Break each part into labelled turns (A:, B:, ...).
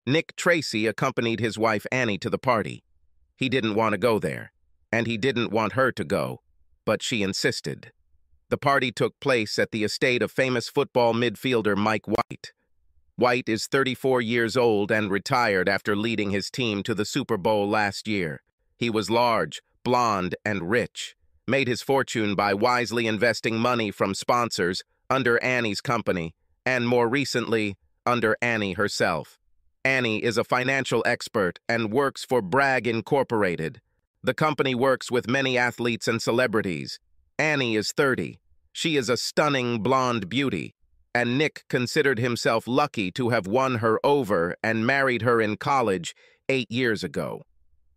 A: Nick Tracy accompanied his wife Annie to the party. He didn't want to go there, and he didn't want her to go, but she insisted. The party took place at the estate of famous football midfielder Mike White. White is 34 years old and retired after leading his team to the Super Bowl last year. He was large, blonde, and rich, made his fortune by wisely investing money from sponsors under Annie's company, and more recently, under Annie herself. Annie is a financial expert and works for Bragg Incorporated. The company works with many athletes and celebrities. Annie is 30. She is a stunning blonde beauty, and Nick considered himself lucky to have won her over and married her in college 8 years ago.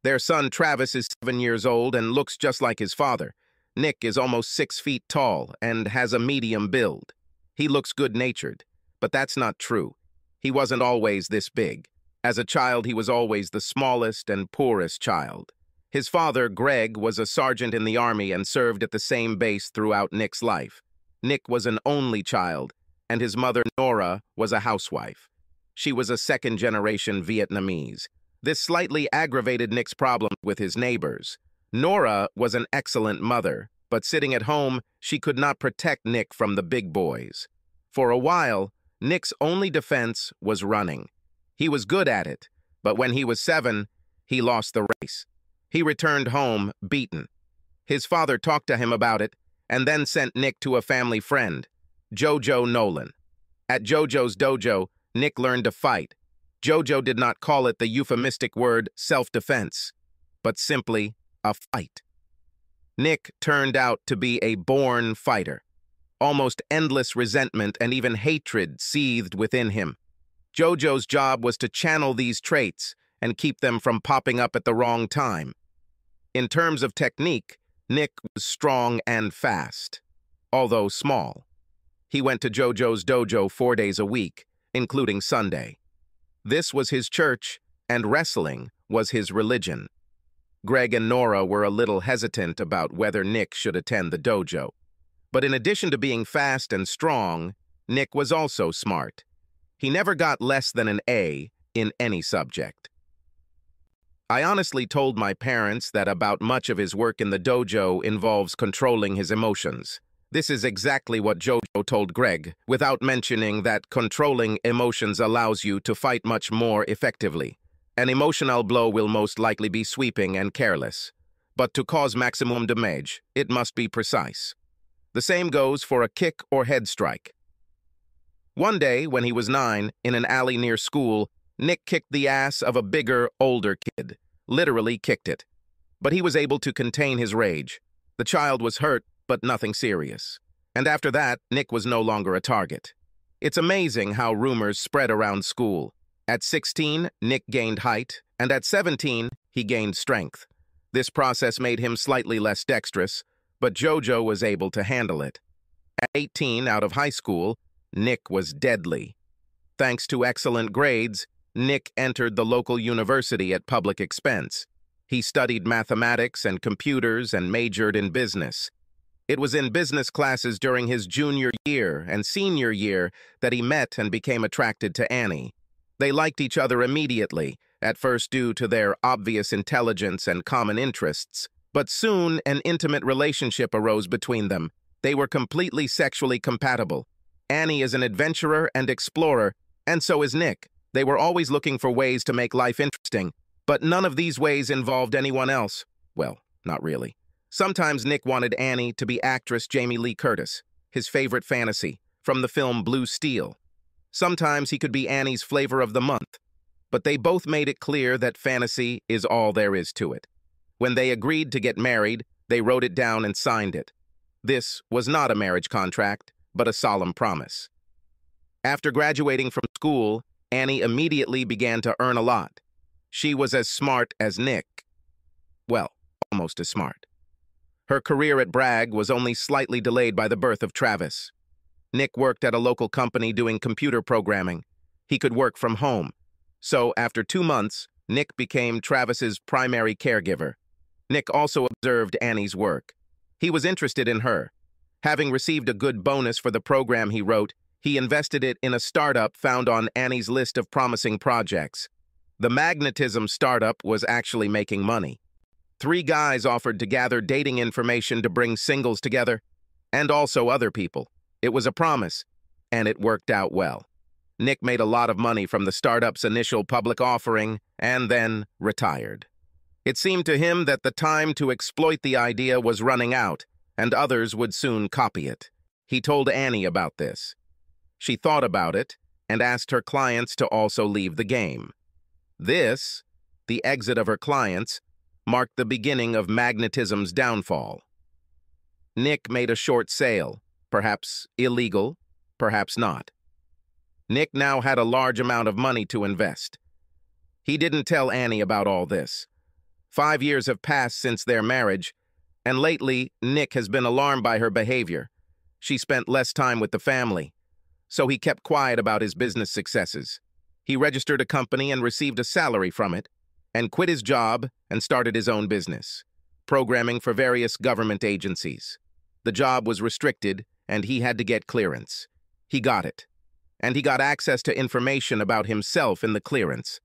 A: Their son Travis is 7 years old and looks just like his father. Nick is almost 6 feet tall and has a medium build. He looks good-natured, but that's not true. He wasn't always this big. As a child, he was always the smallest and poorest child. His father, Greg, was a sergeant in the Army and served at the same base throughout Nick's life. Nick was an only child, and his mother, Nora, was a housewife. She was a second-generation Vietnamese. This slightly aggravated Nick's problems with his neighbors. Nora was an excellent mother, but sitting at home, she could not protect Nick from the big boys. For a while, Nick's only defense was running. He was good at it, but when he was 7, he lost the race. He returned home beaten. His father talked to him about it and then sent Nick to a family friend, Jojo Nolan. At Jojo's dojo, Nick learned to fight. Jojo did not call it the euphemistic word self-defense, but simply a fight. Nick turned out to be a born fighter. Almost endless resentment and even hatred seethed within him. Jojo's job was to channel these traits and keep them from popping up at the wrong time. In terms of technique, Nick was strong and fast, although small. He went to Jojo's dojo 4 days a week, including Sunday. This was his church, and wrestling was his religion. Greg and Nora were a little hesitant about whether Nick should attend the dojo. But in addition to being fast and strong, Nick was also smart. He never got less than an A in any subject. I honestly told my parents that about much of his work in the dojo involves controlling his emotions. This is exactly what Jojo told Greg, without mentioning that controlling emotions allows you to fight much more effectively. An emotional blow will most likely be sweeping and careless, but to cause maximum damage, it must be precise. The same goes for a kick or head strike. One day, when he was 9, in an alley near school, Nick kicked the ass of a bigger, older kid, literally kicked it. But he was able to contain his rage. The child was hurt, but nothing serious. And after that, Nick was no longer a target. It's amazing how rumors spread around school. At 16, Nick gained height, and at 17, he gained strength. This process made him slightly less dexterous, but Jojo was able to handle it. At 18, out of high school, Nick was deadly. Thanks to excellent grades, Nick entered the local university at public expense. He studied mathematics and computers and majored in business. It was in business classes during his junior year and senior year that he met and became attracted to Annie. They liked each other immediately, at first due to their obvious intelligence and common interests, but soon an intimate relationship arose between them. They were completely sexually compatible. Annie is an adventurer and explorer, and so is Nick. They were always looking for ways to make life interesting, but none of these ways involved anyone else. Well, not really. Sometimes Nick wanted Annie to be actress Jamie Lee Curtis, his favorite fantasy, from the film Blue Steel. Sometimes he could be Annie's flavor of the month, but they both made it clear that fantasy is all there is to it. When they agreed to get married, they wrote it down and signed it. This was not a marriage contract, but a solemn promise. After graduating from school, Annie immediately began to earn a lot. She was as smart as Nick. Well, almost as smart. Her career at Bragg was only slightly delayed by the birth of Travis. Nick worked at a local company doing computer programming. He could work from home. So, after 2 months, Nick became Travis's primary caregiver. Nick also observed Annie's work. He was interested in her. Having received a good bonus for the program he wrote, he invested it in a startup found on Annie's list of promising projects. The magnetism startup was actually making money. 3 guys offered to gather dating information to bring singles together, and also other people. It was a promise, and it worked out well. Nick made a lot of money from the startup's initial public offering and then retired. It seemed to him that the time to exploit the idea was running out, and others would soon copy it. He told Annie about this. She thought about it and asked her clients to also leave the game. This, the exit of her clients, marked the beginning of magnetism's downfall. Nick made a short sale, perhaps illegal, perhaps not. Nick now had a large amount of money to invest. He didn't tell Annie about all this. 5 years have passed since their marriage, and lately Nick has been alarmed by her behavior. She spent less time with the family, so he kept quiet about his business successes. He registered a company and received a salary from it, and quit his job and started his own business, programming for various government agencies. The job was restricted, and he had to get clearance. He got it, and he got access to information about himself in the clearance.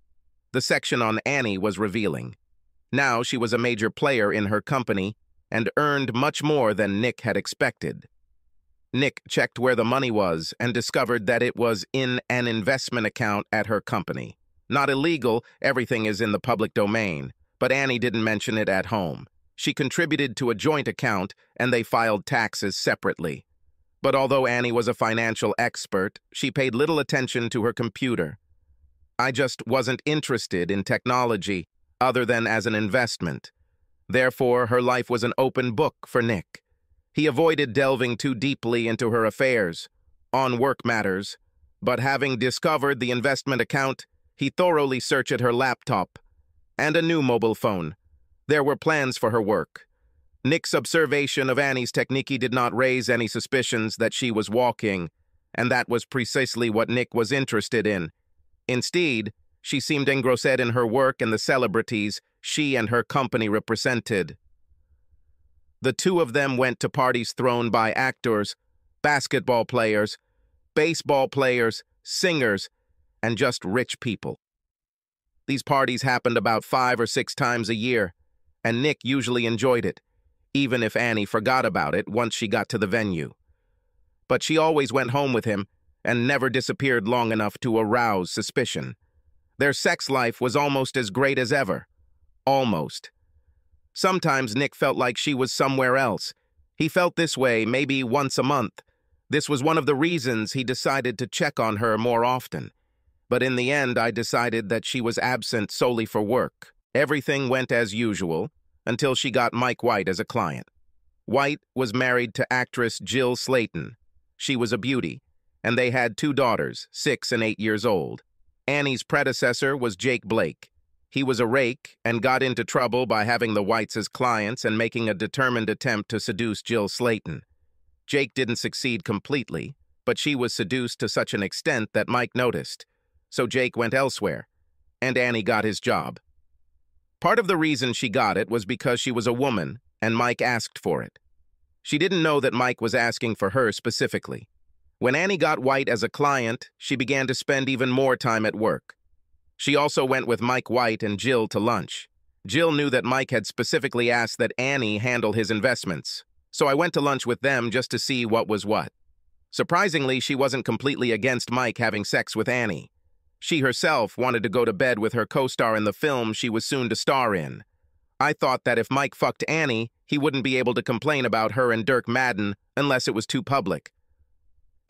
A: The section on Annie was revealing. Now she was a major player in her company and earned much more than Nick had expected. Nick checked where the money was and discovered that it was in an investment account at her company. Not illegal, everything is in the public domain, but Annie didn't mention it at home. She contributed to a joint account, and they filed taxes separately. But although Annie was a financial expert, she paid little attention to her computer. I just wasn't interested in technology, other than as an investment. Therefore, her life was an open book for Nick. He avoided delving too deeply into her affairs, on work matters, but having discovered the investment account, he thoroughly searched her laptop and a new mobile phone. There were plans for her work. Nick's observation of Annie's technique did not raise any suspicions that she was walking, and that was precisely what Nick was interested in. Instead, she seemed engrossed in her work and the celebrities she and her company represented. The two of them went to parties thrown by actors, basketball players, baseball players, singers, and just rich people. These parties happened about 5 or 6 times a year, and Nick usually enjoyed it, even if Annie forgot about it once she got to the venue. But she always went home with him and never disappeared long enough to arouse suspicion. Their sex life was almost as great as ever. Almost. Sometimes Nick felt like she was somewhere else. He felt this way maybe once a month. This was one of the reasons he decided to check on her more often. But in the end, I decided that she was absent solely for work. Everything went as usual until she got Mike White as a client. White was married to actress Jill Slayton. She was a beauty, and they had 2 daughters, 6 and 8 years old. Annie's predecessor was Jake Blake. He was a rake and got into trouble by having the Whites as clients and making a determined attempt to seduce Jill Slayton. Jake didn't succeed completely, but she was seduced to such an extent that Mike noticed. So Jake went elsewhere, and Annie got his job. Part of the reason she got it was because she was a woman, and Mike asked for it. She didn't know that Mike was asking for her specifically. When Annie got White as a client, she began to spend even more time at work. She also went with Mike White and Jill to lunch. Jill knew that Mike had specifically asked that Annie handle his investments, so I went to lunch with them just to see what was what. Surprisingly, she wasn't completely against Mike having sex with Annie. She herself wanted to go to bed with her co-star in the film she was soon to star in. I thought that if Mike fucked Annie, he wouldn't be able to complain about her and Dirk Madden unless it was too public.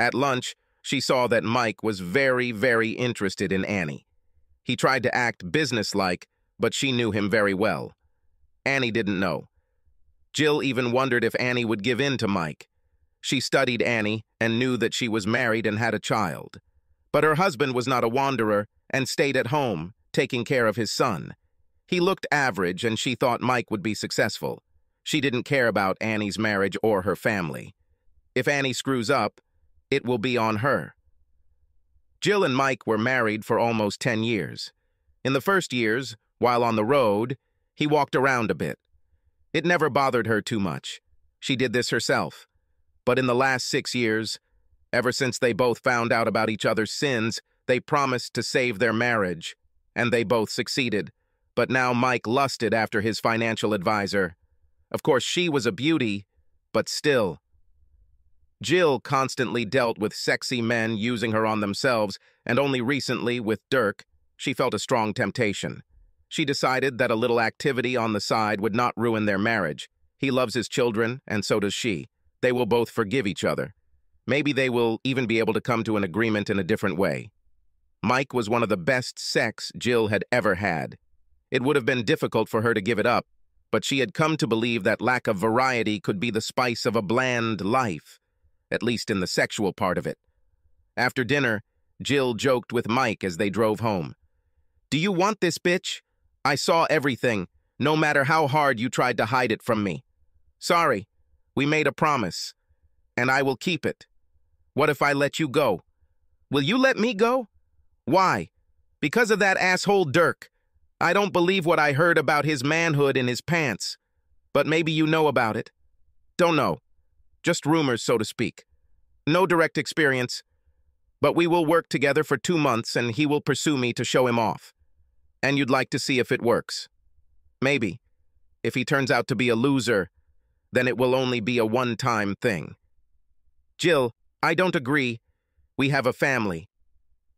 A: At lunch, she saw that Mike was very, very interested in Annie. He tried to act businesslike, but she knew him very well. Annie didn't know. Jill even wondered if Annie would give in to Mike. She studied Annie and knew that she was married and had a child. But her husband was not a wanderer and stayed at home, taking care of his son. He looked average, and she thought Mike would be successful. She didn't care about Annie's marriage or her family. If Annie screws up, it will be on her. Jill and Mike were married for almost 10 years. In the first years, while on the road, he walked around a bit. It never bothered her too much. She did this herself. But in the last 6 years, ever since they both found out about each other's sins, they promised to save their marriage. and they both succeeded. But now Mike lusted after his financial advisor. Of course, she was a beauty, but still. Jill constantly dealt with sexy men using her on themselves, and only recently, with Dirk, she felt a strong temptation. She decided that a little activity on the side would not ruin their marriage. He loves his children, and so does she. They will both forgive each other. Maybe they will even be able to come to an agreement in a different way. Mike was one of the best sex Jill had ever had. It would have been difficult for her to give it up, but she had come to believe that lack of variety could be the spice of a bland life, at least in the sexual part of it. After dinner, Jill joked with Mike as they drove home. "Do you want this, bitch? I saw everything, no matter how hard you tried to hide it from me. Sorry, we made a promise, and I will keep it. What if I let you go? Will you let me go? Why? Because of that asshole Dirk. I don't believe what I heard about his manhood in his pants. But maybe you know about it. Don't know. Just rumors, so to speak. No direct experience. But we will work together for 2 months and he will pursue me to show him off. And you'd like to see if it works. Maybe. If he turns out to be a loser, then it will only be a one-time thing. Jill, I don't agree. We have a family.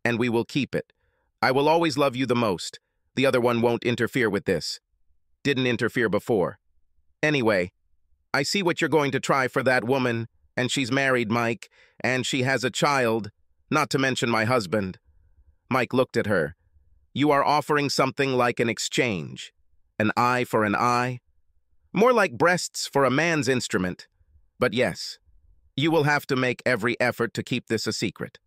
A: And we will keep it. I will always love you the most. The other one won't interfere with this. Didn't interfere before. Anyway, I see what you're going to try for that woman, and she's married, Mike, and she has a child, not to mention my husband. Mike looked at her. You are offering something like an exchange. An eye for an eye? More like breasts for a man's instrument. But yes, you will have to make every effort to keep this a secret.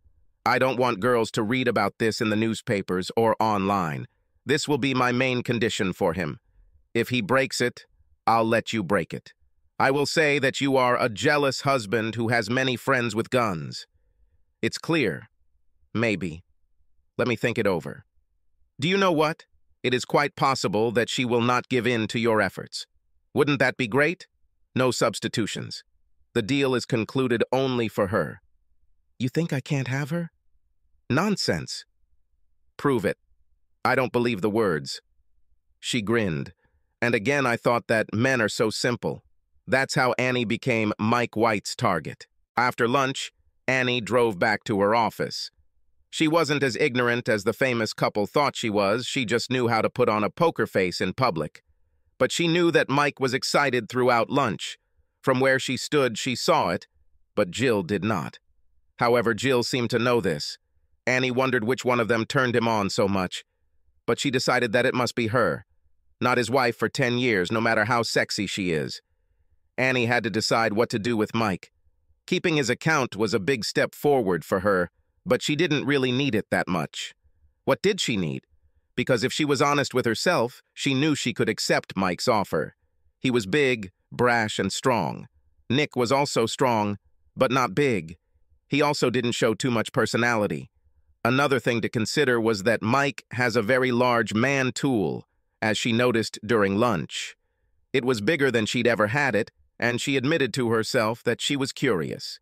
A: I don't want girls to read about this in the newspapers or online. This will be my main condition for him. If he breaks it, I'll let you break it. I will say that you are a jealous husband who has many friends with guns. It's clear. Maybe. Let me think it over. Do you know what? It is quite possible that she will not give in to your efforts. Wouldn't that be great? No substitutions. The deal is concluded only for her. You think I can't have her? Nonsense. Prove it. I don't believe the words. She grinned. And again I thought that men are so simple. That's how Annie became Mike White's target. After lunch, Annie drove back to her office. She wasn't as ignorant as the famous couple thought she was. She just knew how to put on a poker face in public. But she knew that Mike was excited throughout lunch. From where she stood, she saw it, but Jill did not. However, Jill seemed to know this. Annie wondered which one of them turned him on so much. But she decided that it must be her. Not his wife for 10 years, no matter how sexy she is. Annie had to decide what to do with Mike. Keeping his account was a big step forward for her, but she didn't really need it that much. What did she need? Because if she was honest with herself, she knew she could accept Mike's offer. He was big, brash, and strong. Nick was also strong, but not big. He also didn't show too much personality. Another thing to consider was that Mike has a very large man tool, as she noticed during lunch. It was bigger than she'd ever had it, and she admitted to herself that she was curious.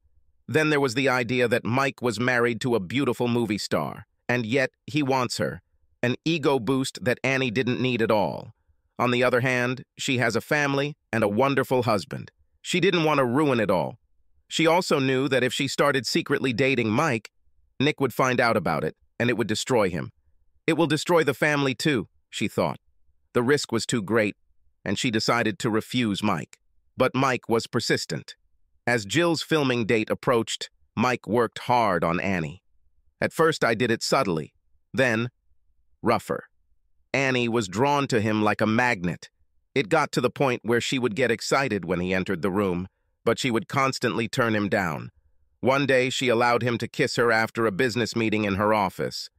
A: Then there was the idea that Mike was married to a beautiful movie star, and yet he wants her, an ego boost that Annie didn't need at all. On the other hand, she has a family and a wonderful husband. She didn't want to ruin it all. She also knew that if she started secretly dating Mike, Nick would find out about it, and it would destroy him. It will destroy the family too, she thought. The risk was too great, and she decided to refuse Mike. But Mike was persistent. As Jill's filming date approached, Mike worked hard on Annie. At first I did it subtly, then rougher. Annie was drawn to him like a magnet. It got to the point where she would get excited when he entered the room, but she would constantly turn him down. One day she allowed him to kiss her after a business meeting in her office.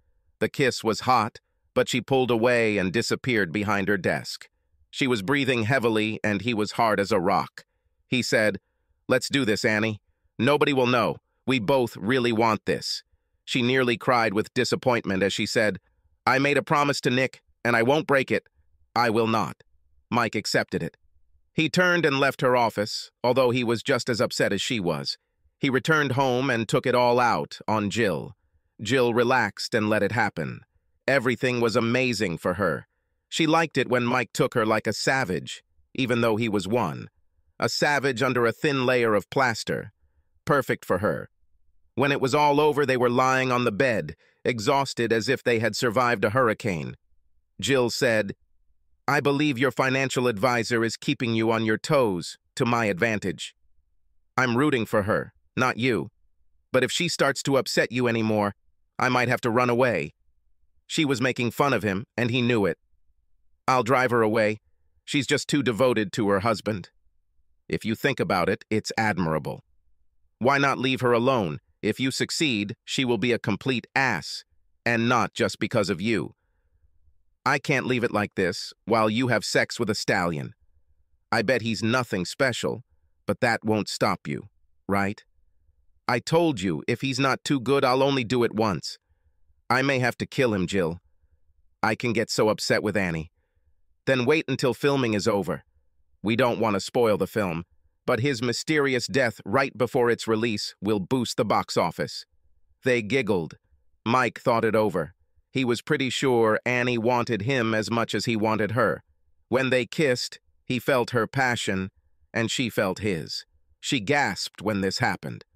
A: The kiss was hot, but she pulled away and disappeared behind her desk. She was breathing heavily and he was hard as a rock. He said, "Let's do this, Annie. Nobody will know. We both really want this." She nearly cried with disappointment as she said, "I made a promise to Nick, and I won't break it. I will not." Mike accepted it. He turned and left her office, although he was just as upset as she was. He returned home and took it all out on Jill. Jill relaxed and let it happen. Everything was amazing for her. She liked it when Mike took her like a savage, even though he was one. A savage under a thin layer of plaster. Perfect for her. When it was all over, they were lying on the bed, exhausted as if they had survived a hurricane. Jill said, "I believe your financial advisor is keeping you on your toes, to my advantage. I'm rooting for her, not you. But if she starts to upset you anymore, I might have to run away." She was making fun of him, and he knew it. "I'll drive her away. She's just too devoted to her husband." If you think about it, it's admirable. Why not leave her alone? If you succeed, she will be a complete ass, and not just because of you. I can't leave it like this, while you have sex with a stallion. I bet he's nothing special, but that won't stop you, right? I told you, if he's not too good, I'll only do it once. I may have to kill him, Jill. I can get so upset with Annie. Then wait until filming is over. We don't want to spoil the film, but his mysterious death right before its release will boost the box office. They giggled. Mike thought it over. He was pretty sure Annie wanted him as much as he wanted her. When they kissed, he felt her passion, and she felt his. She gasped when this happened.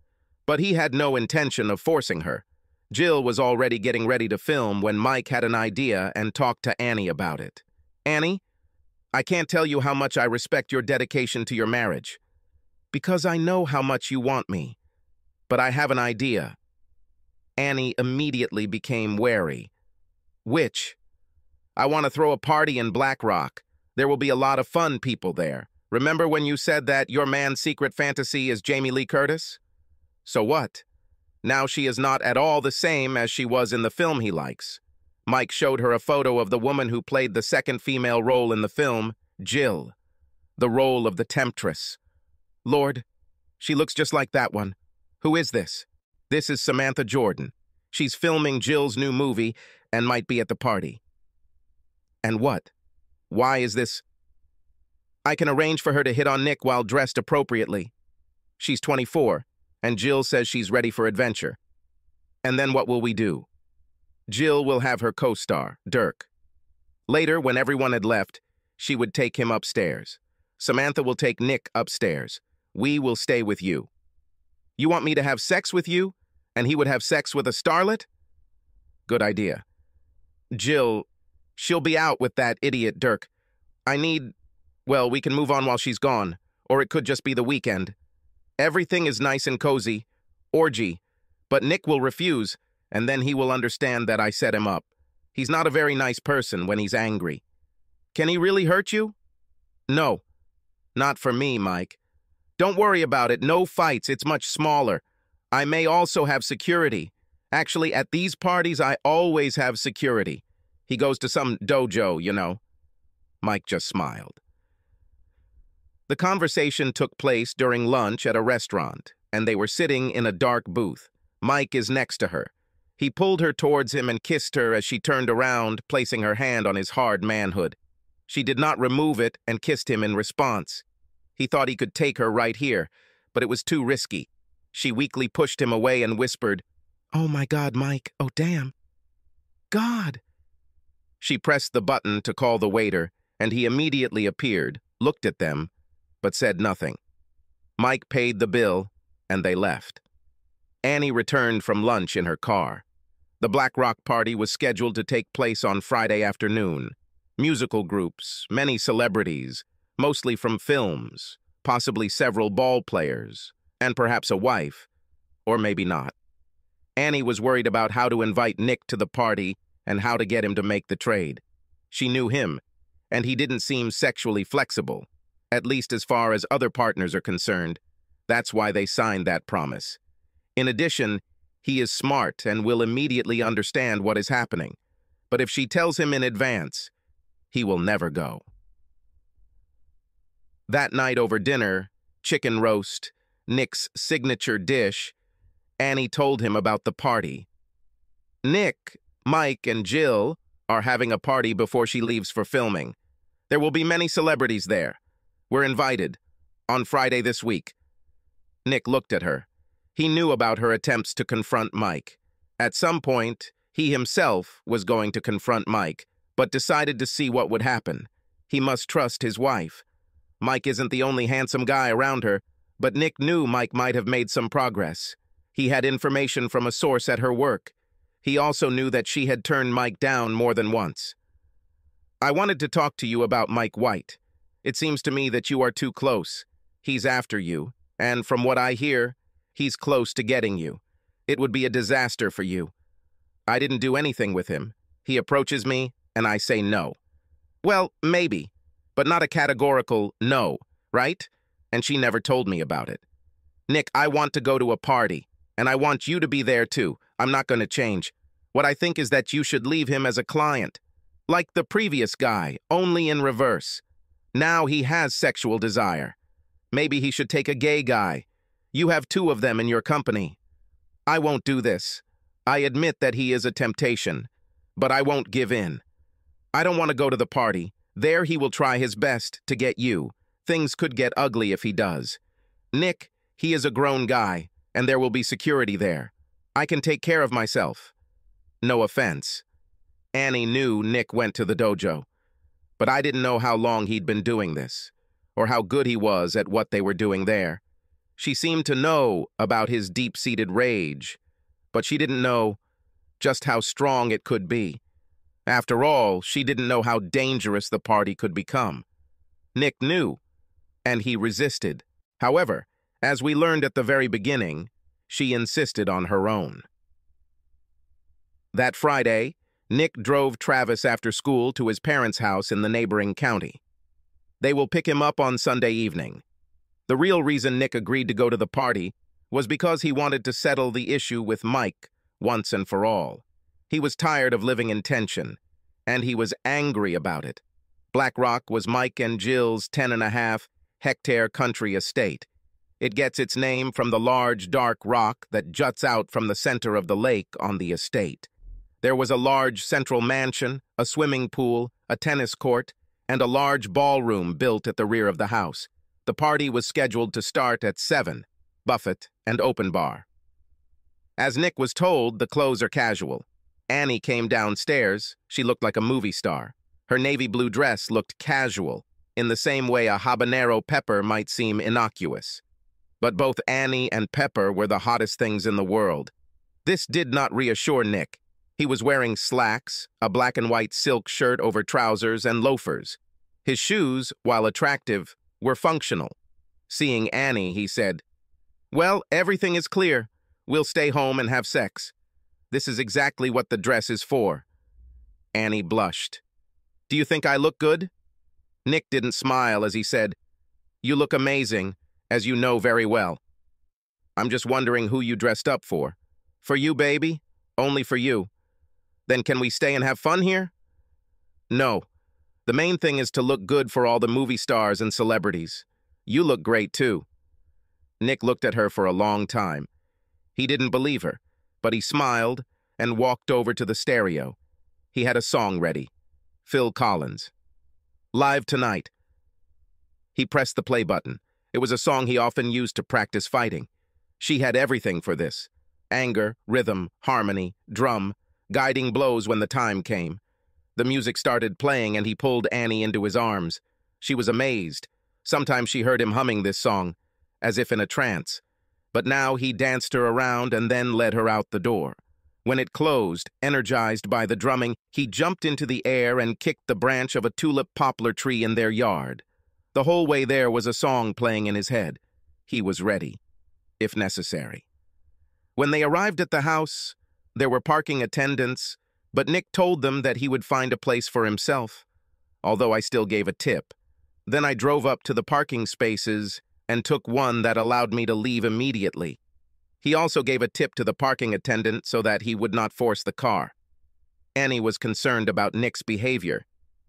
A: But he had no intention of forcing her. Jill was already getting ready to film when Mike had an idea and talked to Annie about it. "Annie, I can't tell you how much I respect your dedication to your marriage. Because I know how much you want me. But I have an idea." Annie immediately became wary. "Which?" "I want to throw a party in Black Rock. There will be a lot of fun people there. Remember when you said that your man's secret fantasy is Jamie Lee Curtis? So what? Now she is not at all the same as she was in the film he likes." Mike showed her a photo of the woman who played the second female role in the film, Jill. The role of the temptress. "Lord, she looks just like that one. Who is this?" "This is Samantha Jordan. She's filming Jill's new movie and might be at the party." "And what? Why is this?" "I can arrange for her to hit on Nick while dressed appropriately. She's 24, and Jill says she's ready for adventure. And then what will we do?" Jill will have her co-star, Dirk. Later, when everyone had left, she would take him upstairs. Samantha will take Nick upstairs. We will stay with you. "You want me to have sex with you, and he would have sex with a starlet?" "Good idea." "Jill, she'll be out with that idiot Dirk. Well, we can move on while she's gone, or it could just be the weekend. Everything is nice and cozy. Orgy. But Nick will refuse, and then he will understand that I set him up. He's not a very nice person when he's angry." "Can he really hurt you?" "No. Not for me, Mike. Don't worry about it. No fights. It's much smaller. I may also have security. Actually, at these parties, I always have security. He goes to some dojo, you know." Mike just smiled. The conversation took place during lunch at a restaurant, and they were sitting in a dark booth. Mike is next to her. He pulled her towards him and kissed her as she turned around, placing her hand on his hard manhood. She did not remove it and kissed him in response. He thought he could take her right here, but it was too risky. She weakly pushed him away and whispered, "Oh my God, Mike, oh damn. God." She pressed the button to call the waiter, and he immediately appeared, looked at them, but said nothing. Mike paid the bill, and they left. Annie returned from lunch in her car. The Black Rock party was scheduled to take place on Friday afternoon. Musical groups, many celebrities, mostly from films, possibly several ball players, and perhaps a wife, or maybe not. Annie was worried about how to invite Nick to the party and how to get him to make the trade. She knew him, and he didn't seem sexually flexible, at least as far as other partners are concerned. That's why they signed that promise. In addition, he is smart and will immediately understand what is happening. But if she tells him in advance, he will never go. That night over dinner, chicken roast, Nick's signature dish, Annie told him about the party. Nick, Mike, and Jill are having a party before she leaves for filming. There will be many celebrities there. We're invited. On Friday this week. Nick looked at her. He knew about her attempts to confront Mike. At some point, He himself was going to confront Mike, but decided to see what would happen. He must trust his wife. Mike isn't the only handsome guy around her, but Nick knew Mike might have made some progress. He had information from a source at her work. He also knew that she had turned Mike down more than once. "I wanted to talk to you about Mike White. It seems to me that you are too close. He's after you, and from what I hear, he's close to getting you. It would be a disaster for you. I didn't do anything with him. He approaches me, and I say no. Well, maybe, but not a categorical no, right? And she never told me about it. Nick, I want to go to a party, and I want you to be there too. I'm not going to change. What I think is that you should leave him as a client. Like the previous guy, only in reverse. Now he has sexual desire. Maybe he should take a gay guy. You have 2 of them in your company. I won't do this. I admit that he is a temptation, but I won't give in. I don't want to go to the party. There he will try his best to get you. Things could get ugly if he does. Nick, he is a grown guy, and there will be security there. I can take care of myself. No offense." Annie knew Nick went to the dojo, but I didn't know how long he'd been doing this, or how good he was at what they were doing there. She seemed to know about his deep-seated rage, but she didn't know just how strong it could be. After all, she didn't know how dangerous the party could become. Nick knew, and he resisted. However, as we learned at the very beginning, she insisted on her own. That Friday, Nick drove Travis after school to his parents' house in the neighboring county. They will pick him up on Sunday evening. The real reason Nick agreed to go to the party was because he wanted to settle the issue with Mike once and for all. He was tired of living in tension, and he was angry about it. Black Rock was Mike and Jill's 10.5-hectare country estate. It gets its name from the large, dark rock that juts out from the center of the lake on the estate. There was a large central mansion, a swimming pool, a tennis court, and a large ballroom built at the rear of the house. The party was scheduled to start at 7, buffet and open bar. As Nick was told, the clothes are casual. Annie came downstairs. She looked like a movie star. Her navy blue dress looked casual, in the same way a habanero pepper might seem innocuous. But both Annie and Pepper were the hottest things in the world. This did not reassure Nick. He was wearing slacks, a black and white silk shirt over trousers, and loafers. His shoes, while attractive, were functional. Seeing Annie, he said, "Well, everything is clear. We'll stay home and have sex. This is exactly what the dress is for." Annie blushed. "Do you think I look good?" Nick didn't smile as he said, "You look amazing, as you know very well. I'm just wondering who you dressed up for." "For you, baby? Only for you." "Then can we stay and have fun here?" "No. The main thing is to look good for all the movie stars and celebrities. You look great, too." Nick looked at her for a long time. He didn't believe her, but he smiled and walked over to the stereo. He had a song ready. Phil Collins. "Live Tonight." He pressed the play button. It was a song he often used to practice fighting. She had everything for this. Anger, rhythm, harmony, drum, guiding blows when the time came. The music started playing and he pulled Annie into his arms. She was amazed. Sometimes she heard him humming this song, as if in a trance. But now he danced her around and then led her out the door. When it closed, energized by the drumming, he jumped into the air and kicked the branch of a tulip poplar tree in their yard. The whole way there was a song playing in his head. He was ready, if necessary. When they arrived at the house, there were parking attendants, but Nick told them that he would find a place for himself, although I still gave a tip. Then I drove up to the parking spaces and took one that allowed me to leave immediately. He also gave a tip to the parking attendant so that he would not force the car. Annie was concerned about Nick's behavior.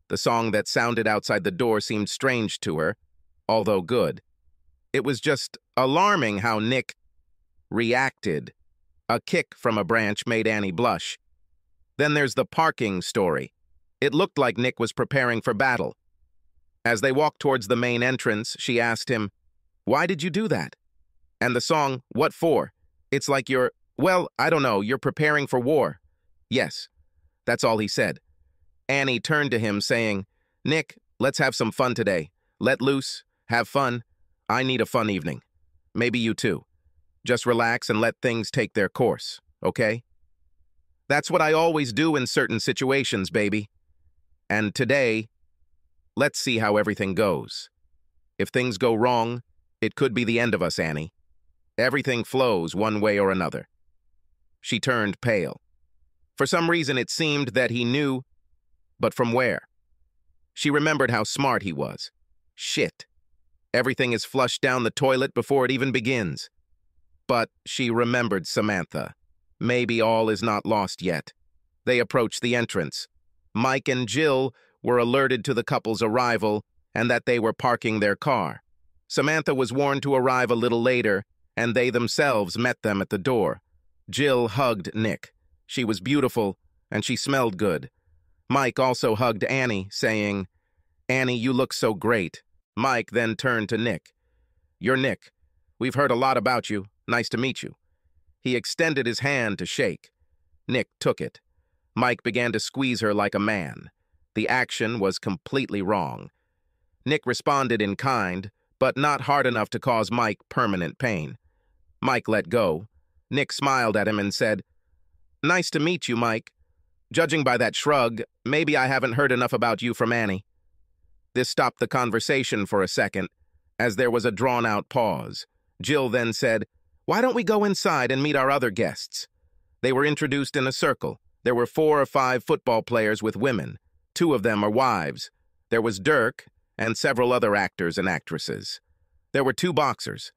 A: The song that sounded outside the door seemed strange to her, although good. It was just alarming how Nick reacted. A kick from a branch made Annie blush. Then there's the parking story. It looked like Nick was preparing for battle. As they walked towards the main entrance, she asked him, "Why did you do that?" And the song, "What for?" It's like you're, well, I don't know, you're preparing for war. Yes, that's all he said. Annie turned to him, saying, "Nick, let's have some fun today. Let loose, have fun. I need a fun evening. Maybe you too. Just relax and let things take their course, okay? That's what I always do in certain situations, baby. And today, let's see how everything goes. If things go wrong, it could be the end of us, Annie. Everything flows one way or another." She turned pale. For some reason, it seemed that he knew, but from where? She remembered how smart he was. Shit. Everything is flushed down the toilet before it even begins. But she remembered Samantha. Maybe all is not lost yet. They approached the entrance. Mike and Jill were alerted to the couple's arrival and that they were parking their car. Samantha was warned to arrive a little later, and they themselves met them at the door. Jill hugged Nick. She was beautiful, and she smelled good. Mike also hugged Annie, saying, "Annie, you look so great." Mike then turned to Nick. "You're Nick. We've heard a lot about you. Nice to meet you." He extended his hand to shake. Nick took it. Mike began to squeeze her like a man. The action was completely wrong. Nick responded in kind, but not hard enough to cause Mike permanent pain. Mike let go. Nick smiled at him and said, "Nice to meet you, Mike. Judging by that shrug, maybe I haven't heard enough about you from Annie." This stopped the conversation for a second, as there was a drawn-out pause. Jill then said, "Why don't we go inside and meet our other guests?" They were introduced in a circle. There were 4 or 5 football players with women. 2 of them are wives. There was Dirk and several other actors and actresses. There were 2 boxers,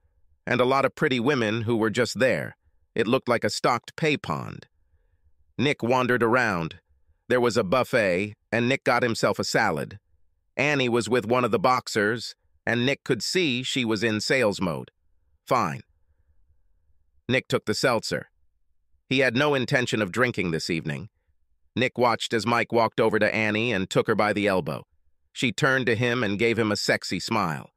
A: and a lot of pretty women who were just there. It looked like a stocked pay pond. Nick wandered around. There was a buffet, and Nick got himself a salad. Annie was with one of the boxers, and Nick could see she was in sales mode. Fine. Nick took the seltzer. He had no intention of drinking this evening. Nick watched as Mike walked over to Annie and took her by the elbow. She turned to him and gave him a sexy smile.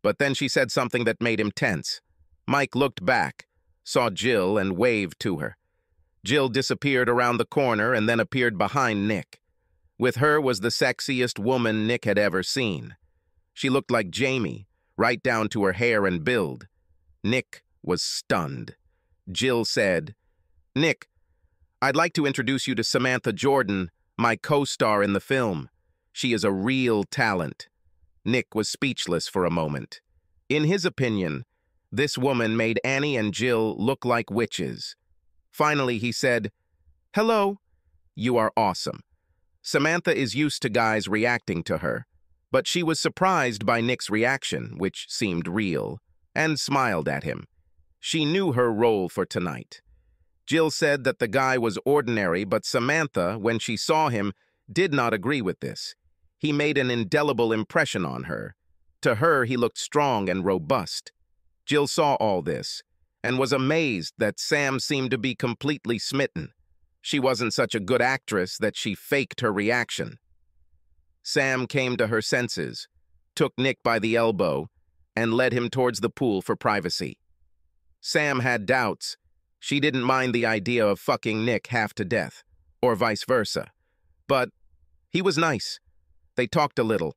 A: But then she said something that made him tense. Mike looked back, saw Jill, and waved to her. Jill disappeared around the corner and then appeared behind Nick. With her was the sexiest woman Nick had ever seen. She looked like Jamie, right down to her hair and build. Nick was stunned. Jill said, "Nick, I'd like to introduce you to Samantha Jordan, my co-star in the film. She is a real talent." Nick was speechless for a moment. In his opinion, this woman made Annie and Jill look like witches. Finally, he said, "Hello, you are awesome." Samantha is used to guys reacting to her, but she was surprised by Nick's reaction, which seemed real, and smiled at him. She knew her role for tonight. Jill said that the guy was ordinary, but Samantha, when she saw him, did not agree with this. He made an indelible impression on her. To her, he looked strong and robust. Jill saw all this, and was amazed that Sam seemed to be completely smitten. She wasn't such a good actress that she faked her reaction. Sam came to her senses, took Nick by the elbow, and led him towards the pool for privacy. Sam had doubts. She didn't mind the idea of fucking Nick half to death, or vice versa. But he was nice. They talked a little.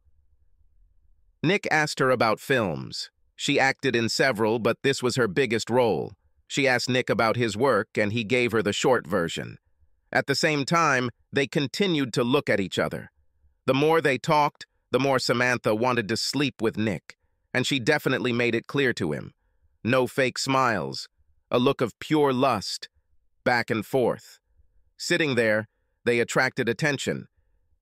A: Nick asked her about films. She acted in several, but this was her biggest role. She asked Nick about his work, and he gave her the short version. At the same time, they continued to look at each other. The more they talked, the more Samantha wanted to sleep with Nick, and she definitely made it clear to him. No fake smiles, a look of pure lust, back and forth. Sitting there, they attracted attention.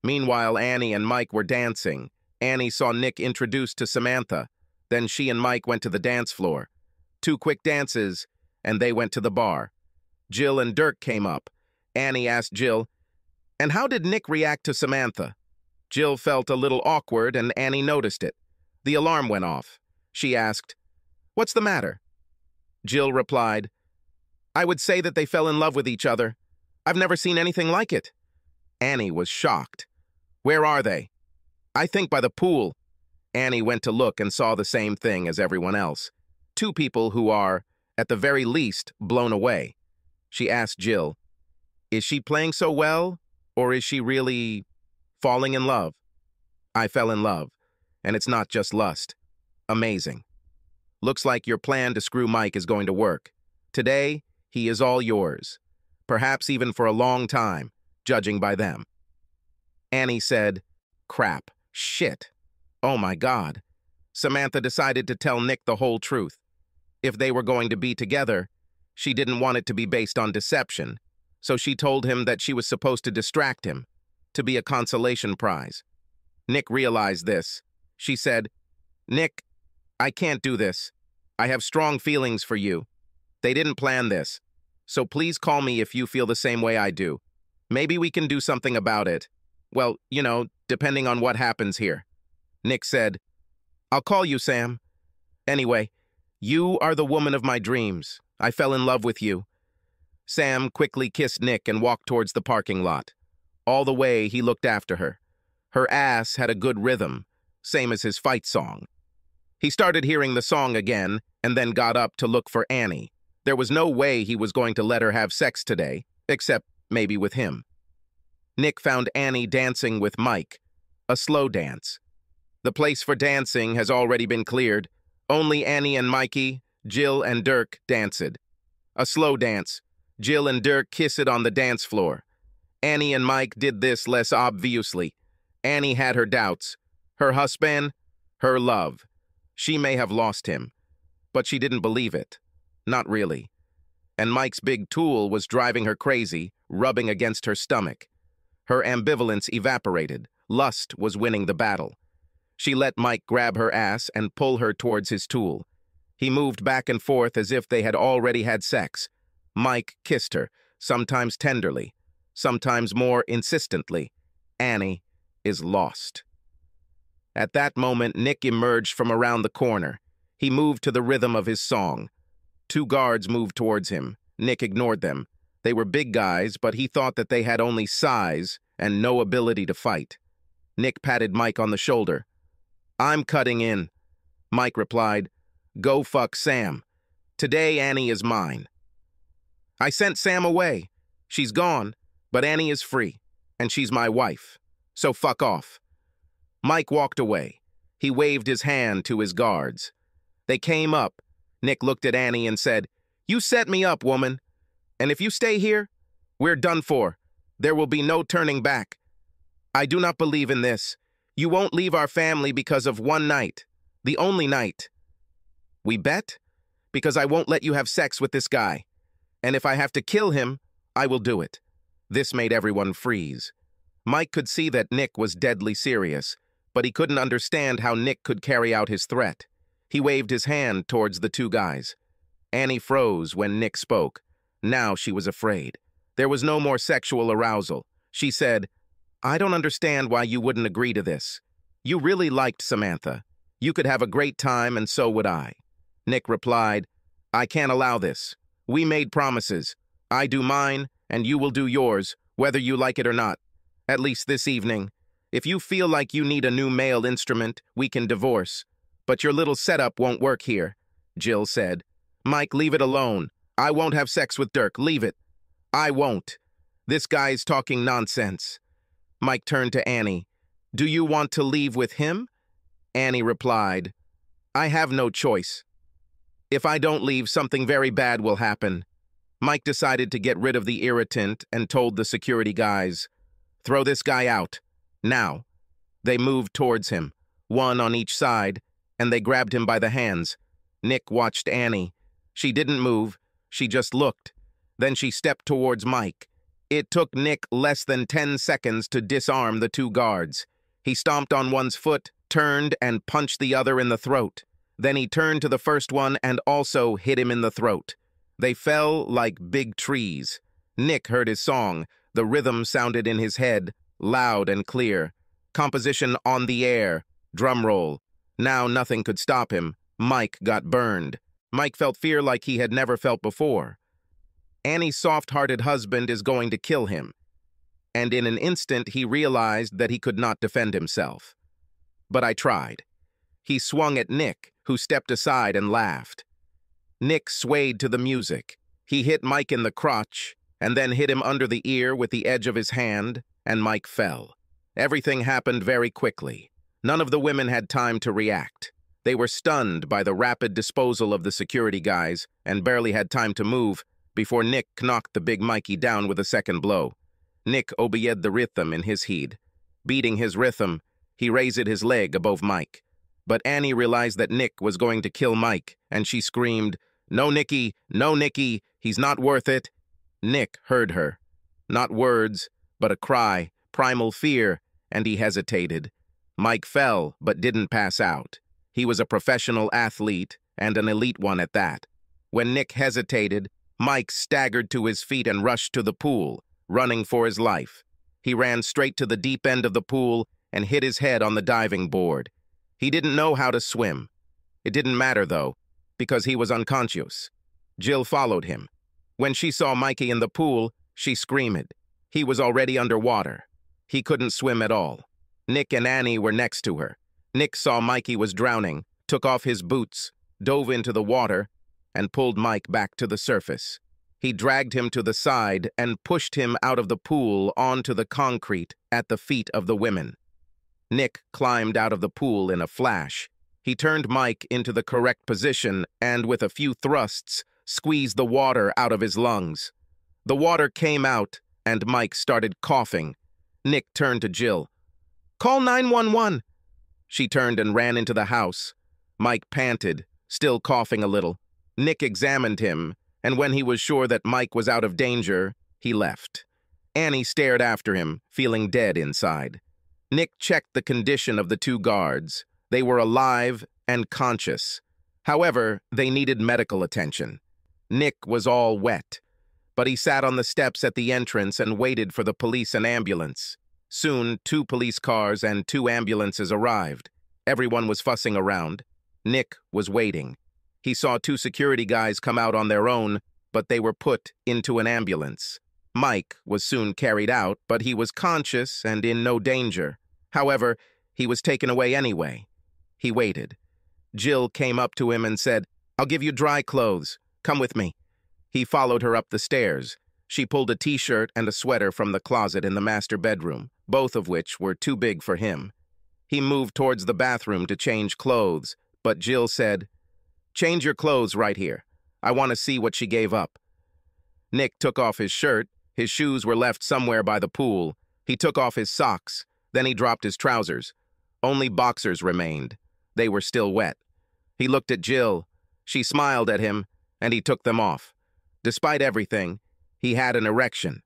A: Meanwhile, Annie and Mike were dancing. Annie saw Nick introduced to Samantha. Then she and Mike went to the dance floor. 2 quick dances, and they went to the bar. Jill and Dirk came up. Annie asked Jill, "And how did Nick react to Samantha?" Jill felt a little awkward, and Annie noticed it. The alarm went off. She asked, "What's the matter?" Jill replied, "I would say that they fell in love with each other. I've never seen anything like it." Annie was shocked. "Where are they?" "I think by the pool." Annie went to look and saw the same thing as everyone else. 2 people who are, at the very least, blown away. She asked Jill, Is she playing so well, or is she really falling in love? I fell in love, and it's not just lust. Amazing. Looks like your plan to screw Mike is going to work. Today, he is all yours. Perhaps even for a long time, judging by them. Annie said, crap, shit. Oh my God. Samantha decided to tell Nick the whole truth. If they were going to be together, she didn't want it to be based on deception, so she told him that she was supposed to distract him, to be a consolation prize. Nick realized this. She said, Nick, I can't do this. I have strong feelings for you. They didn't plan this, so please call me if you feel the same way I do. Maybe we can do something about it. Well, depending on what happens here. Nick said, I'll call you, Sam. Anyway, you are the woman of my dreams. I fell in love with you. Sam quickly kissed Nick and walked towards the parking lot. All the way, he looked after her. Her ass had a good rhythm, same as his fight song. He started hearing the song again and then got up to look for Annie. There was no way he was going to let her have sex today, except maybe with him. Nick found Annie dancing with Mike, a slow dance. The place for dancing has already been cleared. Only Annie and Mikey, Jill and Dirk danced. A slow dance. Jill and Dirk kissed on the dance floor. Annie and Mike did this less obviously. Annie had her doubts. Her husband, her love. She may have lost him, but she didn't believe it. Not really. And Mike's big tool was driving her crazy, rubbing against her stomach. Her ambivalence evaporated. Lust was winning the battle. She let Mike grab her ass and pull her towards his tool. He moved back and forth as if they had already had sex. Mike kissed her, sometimes tenderly, sometimes more insistently. Annie is lost. At that moment, Nick emerged from around the corner. He moved to the rhythm of his song. 2 guards moved towards him. Nick ignored them. They were big guys, but he thought that they had only size and no ability to fight. Nick patted Mike on the shoulder. I'm cutting in. Mike replied, Go fuck Sam. Today Annie is mine. I sent Sam away. She's gone, but Annie is free, and she's my wife. So fuck off. Mike walked away. He waved his hand to his guards. They came up. Nick looked at Annie and said, You set me up, woman. And if you stay here, we're done for. There will be no turning back. I do not believe in this. You won't leave our family because of one night. The only night. We bet? Because I won't let you have sex with this guy. And if I have to kill him, I will do it. This made everyone freeze. Mike could see that Nick was deadly serious, but he couldn't understand how Nick could carry out his threat. He waved his hand towards the 2 guys. Annie froze when Nick spoke. Now she was afraid. There was no more sexual arousal. She said, I don't understand why you wouldn't agree to this. You really liked Samantha. You could have a great time, and so would I. Nick replied, I can't allow this. We made promises. I do mine, and you will do yours, whether you like it or not. At least this evening. If you feel like you need a new male instrument, we can divorce. But your little setup won't work here, Jill said. Mike, leave it alone. I won't have sex with Dirk. Leave it. I won't. This guy's talking nonsense. Mike turned to Annie. Do you want to leave with him? Annie replied, I have no choice. If I don't leave, something very bad will happen. Mike decided to get rid of the irritant and told the security guys, Throw this guy out. Now. They moved towards him, 1 on each side, and they grabbed him by the hands. Nick watched Annie. She didn't move. She just looked. Then she stepped towards Mike. It took Nick less than 10 seconds to disarm the 2 guards. He stomped on one's foot, turned, and punched the other in the throat. Then he turned to the first one and also hit him in the throat. They fell like big trees. Nick heard his song. The rhythm sounded in his head, loud and clear. Composition on the air. Drum roll. Now nothing could stop him. Mike got burned. Mike felt fear like he had never felt before. Annie's soft-hearted husband is going to kill him. And in an instant, he realized that he could not defend himself. But I tried. He swung at Nick, who stepped aside and laughed. Nick swayed to the music. He hit Mike in the crotch, and then hit him under the ear with the edge of his hand, and Mike fell. Everything happened very quickly. None of the women had time to react. They were stunned by the rapid disposal of the security guys and barely had time to move before Nick knocked the big Mikey down with a second blow. Nick obeyed the rhythm in his heed. Beating his rhythm, he raised his leg above Mike. But Annie realized that Nick was going to kill Mike, and she screamed, "No, Nicky! No, Nicky! He's not worth it!" Nick heard her. Not words, but a cry, primal fear, and he hesitated. Mike fell, but didn't pass out. He was a professional athlete, and an elite one at that. When Nick hesitated, Mike staggered to his feet and rushed to the pool, running for his life. He ran straight to the deep end of the pool and hit his head on the diving board. He didn't know how to swim. It didn't matter, though, because he was unconscious. Jill followed him. When she saw Mikey in the pool, she screamed. He was already underwater. He couldn't swim at all. Nick and Annie were next to her. Nick saw Mikey was drowning, took off his boots, dove into the water, and pulled Mike back to the surface. He dragged him to the side and pushed him out of the pool onto the concrete at the feet of the women. Nick climbed out of the pool in a flash. He turned Mike into the correct position and, with a few thrusts, squeezed the water out of his lungs. The water came out, and Mike started coughing. Nick turned to Jill. "Call 911!" She turned and ran into the house. Mike panted, still coughing a little. Nick examined him, and when he was sure that Mike was out of danger, he left. Annie stared after him, feeling dead inside. Nick checked the condition of the two guards. They were alive and conscious. However, they needed medical attention. Nick was all wet, but he sat on the steps at the entrance and waited for the police and ambulance. Soon, 2 police cars and 2 ambulances arrived. Everyone was fussing around. Nick was waiting. He saw 2 security guys come out on their own, but they were put into an ambulance. Mike was soon carried out, but he was conscious and in no danger. However, he was taken away anyway. He waited. Jill came up to him and said, "I'll give you dry clothes. Come with me." He followed her up the stairs. She pulled a t-shirt and a sweater from the closet in the master bedroom, both of which were too big for him. He moved towards the bathroom to change clothes, but Jill said, "Change your clothes right here. I want to see what she gave up." Nick took off his shirt. His shoes were left somewhere by the pool. He took off his socks. Then he dropped his trousers. Only boxers remained. They were still wet. He looked at Jill. She smiled at him, and he took them off. Despite everything, he had an erection.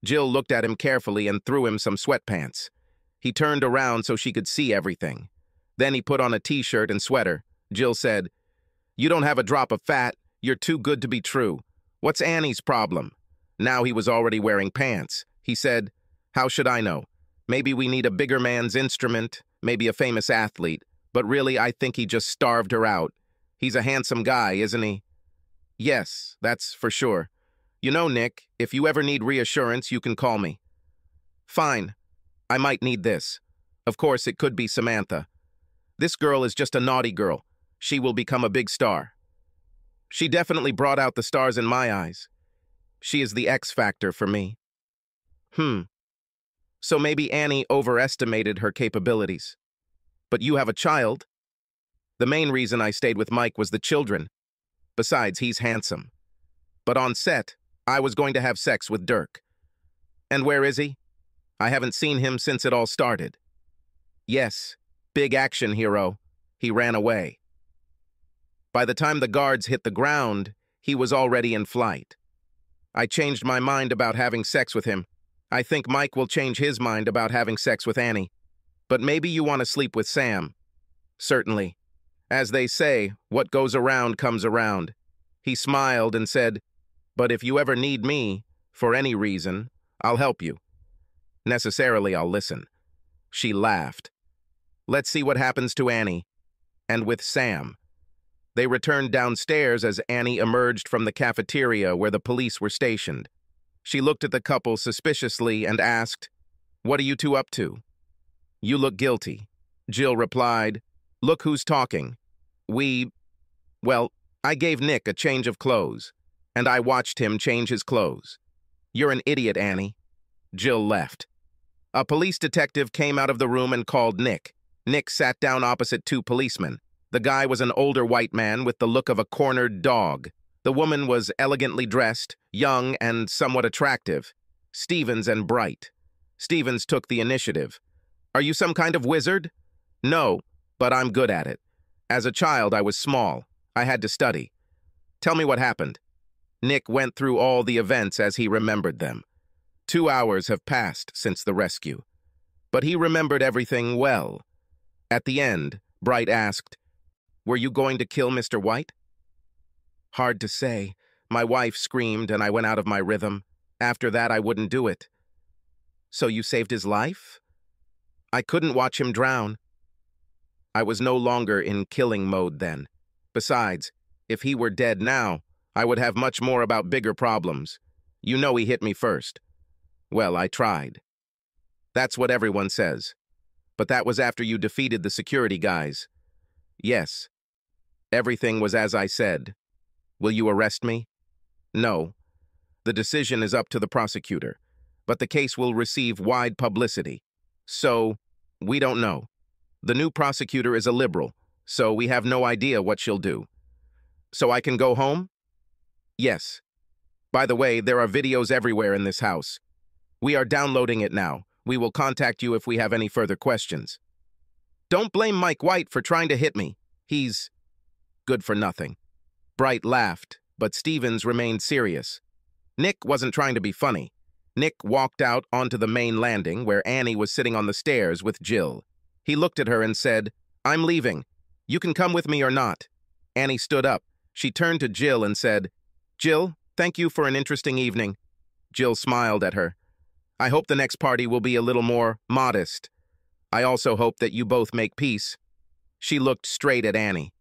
A: Jill looked at him carefully and threw him some sweatpants. He turned around so she could see everything. Then he put on a t-shirt and sweater. Jill said, "You don't have a drop of fat. You're too good to be true. What's Annie's problem?" Now he was already wearing pants. He said, "How should I know? Maybe we need a bigger man's instrument, maybe a famous athlete, but really I think he just starved her out. He's a handsome guy, isn't he?" "Yes, that's for sure. You know, Nick, if you ever need reassurance, you can call me." "Fine. I might need this. Of course, it could be Samantha. This girl is just a naughty girl. She will become a big star. She definitely brought out the stars in my eyes. She is the X factor for me." So maybe Annie overestimated her capabilities. "But you have a child." "The main reason I stayed with Mike was the children. Besides, he's handsome. But on set, I was going to have sex with Dirk." "And where is he?" "I haven't seen him since it all started." "Yes, big action hero. He ran away. By the time the guards hit the ground, he was already in flight. I changed my mind about having sex with him. I think Mike will change his mind about having sex with Annie. But maybe you want to sleep with Sam." "Certainly. As they say, what goes around comes around." He smiled and said, "But if you ever need me, for any reason, I'll help you. Necessarily, I'll listen." She laughed. "Let's see what happens to Annie. And with Sam." They returned downstairs as Annie emerged from the cafeteria where the police were stationed. She looked at the couple suspiciously and asked, "What are you two up to?" "You look guilty." Jill replied, "Look who's talking. Well, I gave Nick a change of clothes, and I watched him change his clothes. You're an idiot, Annie. Jill left. A police detective came out of the room and called Nick. Nick sat down opposite two policemen. The guy was an older white man with the look of a cornered dog. The woman was elegantly dressed, young and somewhat attractive. Stevens and bright. Stevens took the initiative. Are you some kind of wizard? No, but I'm good at it. As a child, I was small. I had to study. Tell me what happened. Nick went through all the events as he remembered them. 2 hours have passed since the rescue. But he remembered everything well. At the end, Bright asked, "Were you going to kill Mr. White?" Hard to say. My wife screamed and I went out of my rhythm. After that, I wouldn't do it. So you saved his life? I couldn't watch him drown. I was no longer in killing mode then. Besides, if he were dead now, I would have much more about bigger problems. You know he hit me first. Well, I tried. That's what everyone says. But that was after you defeated the security guys. Yes. Everything was as I said. Will you arrest me? No. The decision is up to the prosecutor, but the case will receive wide publicity. So, we don't know. The new prosecutor is a liberal, so we have no idea what she'll do. So I can go home? Yes. By the way, there are videos everywhere in this house. We are downloading it now. We will contact you if we have any further questions. Don't blame Mike White for trying to hit me. He's good for nothing. Bright laughed, but Stevens remained serious. Nick wasn't trying to be funny. Nick walked out onto the main landing where Annie was sitting on the stairs with Jill. He looked at her and said, "I'm leaving. You can come with me or not." Annie stood up. She turned to Jill and said, "Jill, thank you for an interesting evening." Jill smiled at her. "I hope the next party will be a little more modest. I also hope that you both make peace." She looked straight at Annie.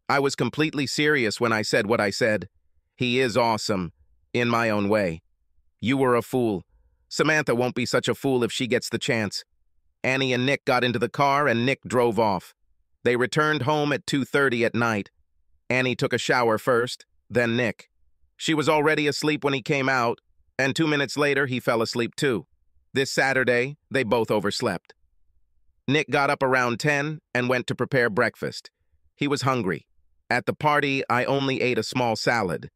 A: "I was completely serious when I said what I said. He is awesome, in my own way. You were a fool. Samantha won't be such a fool if she gets the chance." Annie and Nick got into the car and Nick drove off. They returned home at 2:30 at night. Annie took a shower first, then Nick. She was already asleep when he came out, and 2 minutes later he fell asleep too. This Saturday, they both overslept. Nick got up around 10 and went to prepare breakfast. He was hungry. At the party, I only ate a small salad.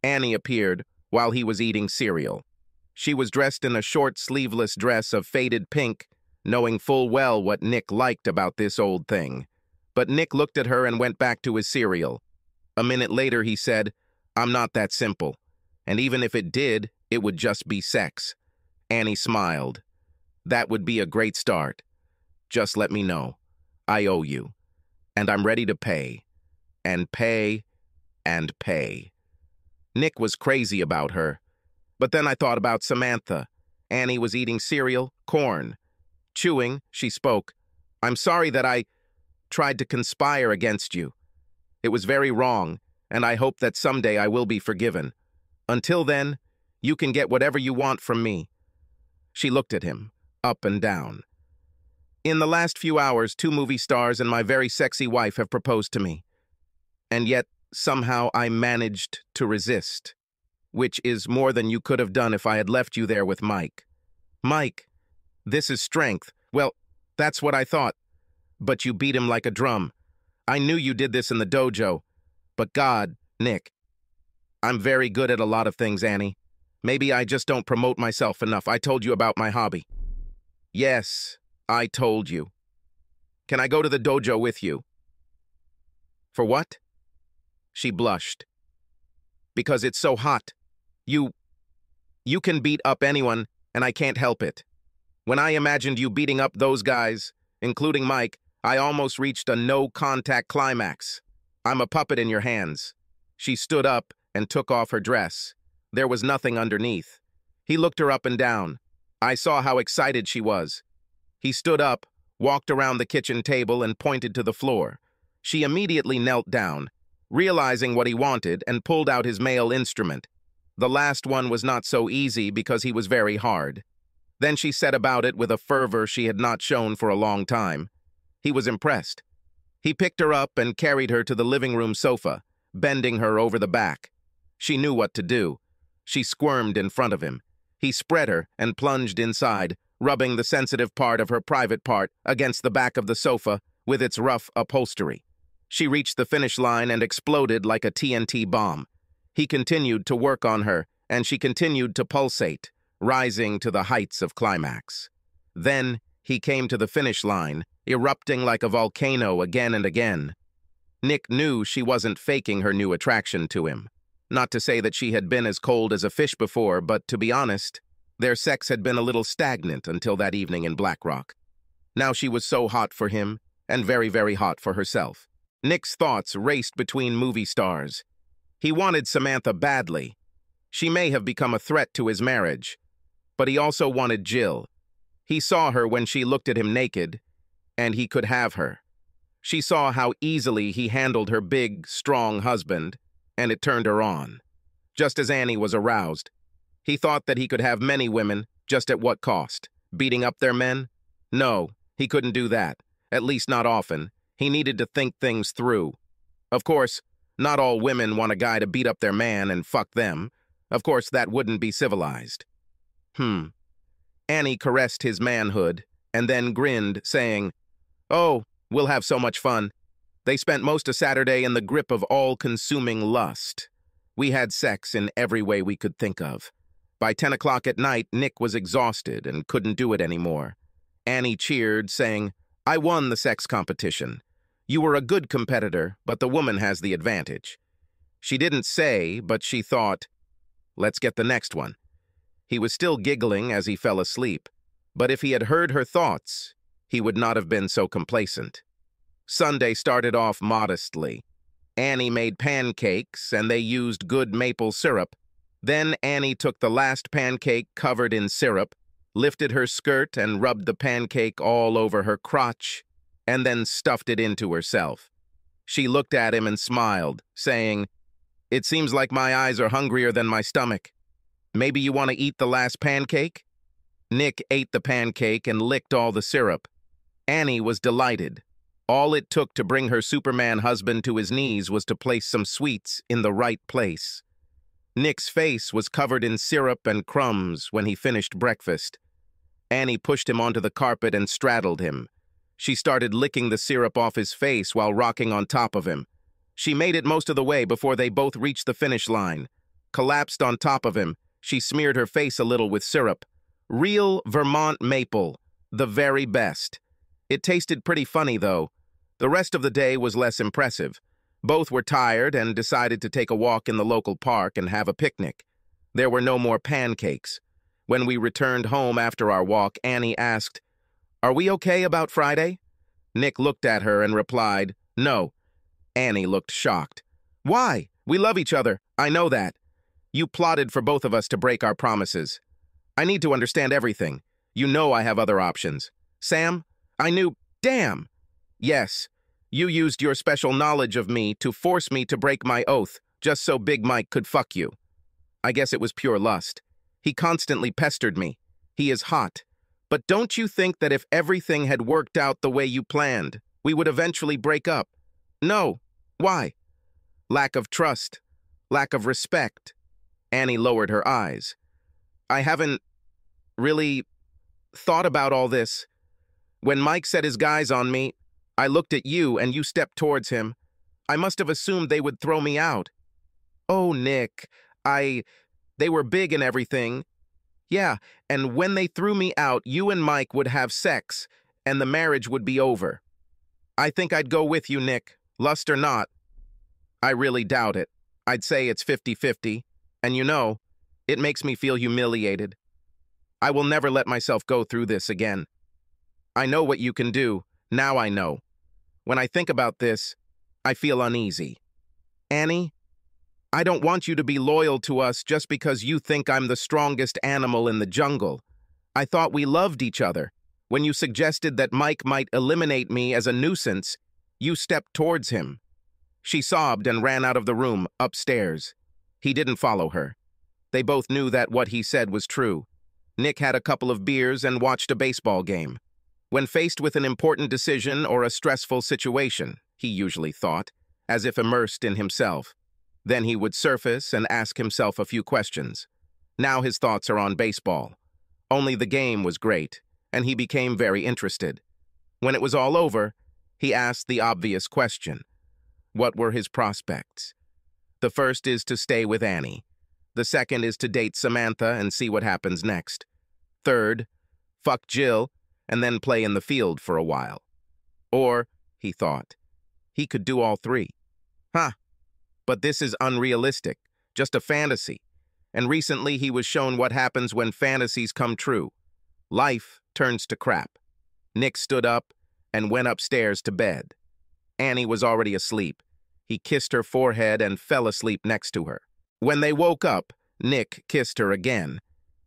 A: Annie appeared while he was eating cereal. She was dressed in a short sleeveless dress of faded pink, knowing full well what Nick liked about this old thing. But Nick looked at her and went back to his cereal. A minute later he said, "I'm not that simple. And even if it did, it would just be sex." Annie smiled. "That would be a great start. Just let me know. I owe you. And I'm ready to pay. And pay. And pay." Nick was crazy about her. But then I thought about Samantha. Annie was eating cereal, corn. Chewing, she spoke. "I'm sorry that I tried to conspire against you. It was very wrong, and I hope that someday I will be forgiven. Until then, you can get whatever you want from me." She looked at him, up and down. "In the last few hours, 2 movie stars and my very sexy wife have proposed to me. And yet, somehow I managed to resist, which is more than you could have done if I had left you there with Mike." "Mike, this is strength." "Well, that's what I thought. But you beat him like a drum. I knew you did this in the dojo. But God, Nick, I'm very good at a lot of things, Annie. Maybe I just don't promote myself enough. I told you about my hobby." "Yes, I told you. Can I go to the dojo with you?" "For what?" She blushed. "Because it's so hot. You can beat up anyone, and I can't help it. When I imagined you beating up those guys, including Mike, I almost reached a no-contact climax. I'm a puppet in your hands." She stood up and took off her dress. There was nothing underneath. He looked her up and down. I saw how excited she was. He stood up, walked around the kitchen table, and pointed to the floor. She immediately knelt down, realizing what he wanted, and pulled out his male instrument. The last one was not so easy because he was very hard. Then she set about it with a fervor she had not shown for a long time. He was impressed. He picked her up and carried her to the living room sofa, bending her over the back. She knew what to do. She squirmed in front of him. He spread her and plunged inside, rubbing the sensitive part of her private part against the back of the sofa with its rough upholstery. She reached the finish line and exploded like a TNT bomb. He continued to work on her, and she continued to pulsate, rising to the heights of climax. Then he came to the finish line, erupting like a volcano again and again. Nick knew she wasn't faking her new attraction to him. Not to say that she had been as cold as a fish before, but to be honest, their sex had been a little stagnant until that evening in Black Rock. Now she was so hot for him, and very, very hot for herself. Nick's thoughts raced between movie stars. He wanted Samantha badly. She may have become a threat to his marriage, but he also wanted Jill. He saw her when she looked at him naked, and he could have her. She saw how easily he handled her big, strong husband, and it turned her on. Just as Annie was aroused, he thought that he could have many women, just at what cost? Beating up their men? No, he couldn't do that, at least not often. He needed to think things through. Of course, not all women want a guy to beat up their man and fuck them. Of course, that wouldn't be civilized. Annie caressed his manhood, and then grinned, saying, "Oh, we'll have so much fun." They spent most of Saturday in the grip of all-consuming lust. We had sex in every way we could think of. By 10 o'clock at night, Nick was exhausted and couldn't do it anymore. Annie cheered, saying, "I won the sex competition. You were a good competitor, but the woman has the advantage." She didn't say, but she thought, "Let's get the next one." He was still giggling as he fell asleep, but if he had heard her thoughts, he would not have been so complacent. Sunday started off modestly. Annie made pancakes, and they used good maple syrup. Then Annie took the last pancake covered in syrup, lifted her skirt and rubbed the pancake all over her crotch, and then stuffed it into herself. She looked at him and smiled, saying, "It seems like my eyes are hungrier than my stomach. Maybe you want to eat the last pancake?" Nick ate the pancake and licked all the syrup. Annie was delighted. All it took to bring her Superman husband to his knees was to place some sweets in the right place. Nick's face was covered in syrup and crumbs when he finished breakfast. Annie pushed him onto the carpet and straddled him. She started licking the syrup off his face while rocking on top of him. She made it most of the way before they both reached the finish line. Collapsed on top of him, she smeared her face a little with syrup. Real Vermont maple, the very best. It tasted pretty funny, though. The rest of the day was less impressive. Both were tired and decided to take a walk in the local park and have a picnic. There were no more pancakes. When we returned home after our walk, Annie asked, "Are we okay about Friday?" Nick looked at her and replied, "No." Annie looked shocked. "Why? We love each other. I know that. You plotted for both of us to break our promises. I need to understand everything. You know I have other options. Sam, I knew— Damn! Yes, you used your special knowledge of me to force me to break my oath just so Big Mike could fuck you. I guess it was pure lust. He constantly pestered me. He is hot. But don't you think that if everything had worked out the way you planned, we would eventually break up? No. Why? Lack of trust. Lack of respect." Annie lowered her eyes. "I haven't really thought about all this. When Mike set his guys on me, I looked at you and you stepped towards him. I must have assumed they would throw me out." "Oh, Nick, they were big and everything." "Yeah, and when they threw me out, you and Mike would have sex, and the marriage would be over. I think I'd go with you, Nick, lust or not." "I really doubt it. I'd say it's 50-50, and you know, it makes me feel humiliated. I will never let myself go through this again. I know what you can do. Now I know. When I think about this, I feel uneasy. Annie, I don't want you to be loyal to us just because you think I'm the strongest animal in the jungle. I thought we loved each other. When you suggested that Mike might eliminate me as a nuisance, you stepped towards him." She sobbed and ran out of the room, upstairs. He didn't follow her. They both knew that what he said was true. Nick had a couple of beers and watched a baseball game. When faced with an important decision or a stressful situation, he usually thought, as if immersed in himself. Then he would surface and ask himself a few questions. Now his thoughts are on baseball. Only the game was great, and he became very interested. When it was all over, he asked the obvious question. What were his prospects? The first is to stay with Annie. The second is to date Samantha and see what happens next. Third, fuck Jill and then play in the field for a while. Or, he thought, he could do all three. Huh. But this is unrealistic, just a fantasy. And recently he was shown what happens when fantasies come true. Life turns to crap. Nick stood up and went upstairs to bed. Annie was already asleep. He kissed her forehead and fell asleep next to her. When they woke up, Nick kissed her again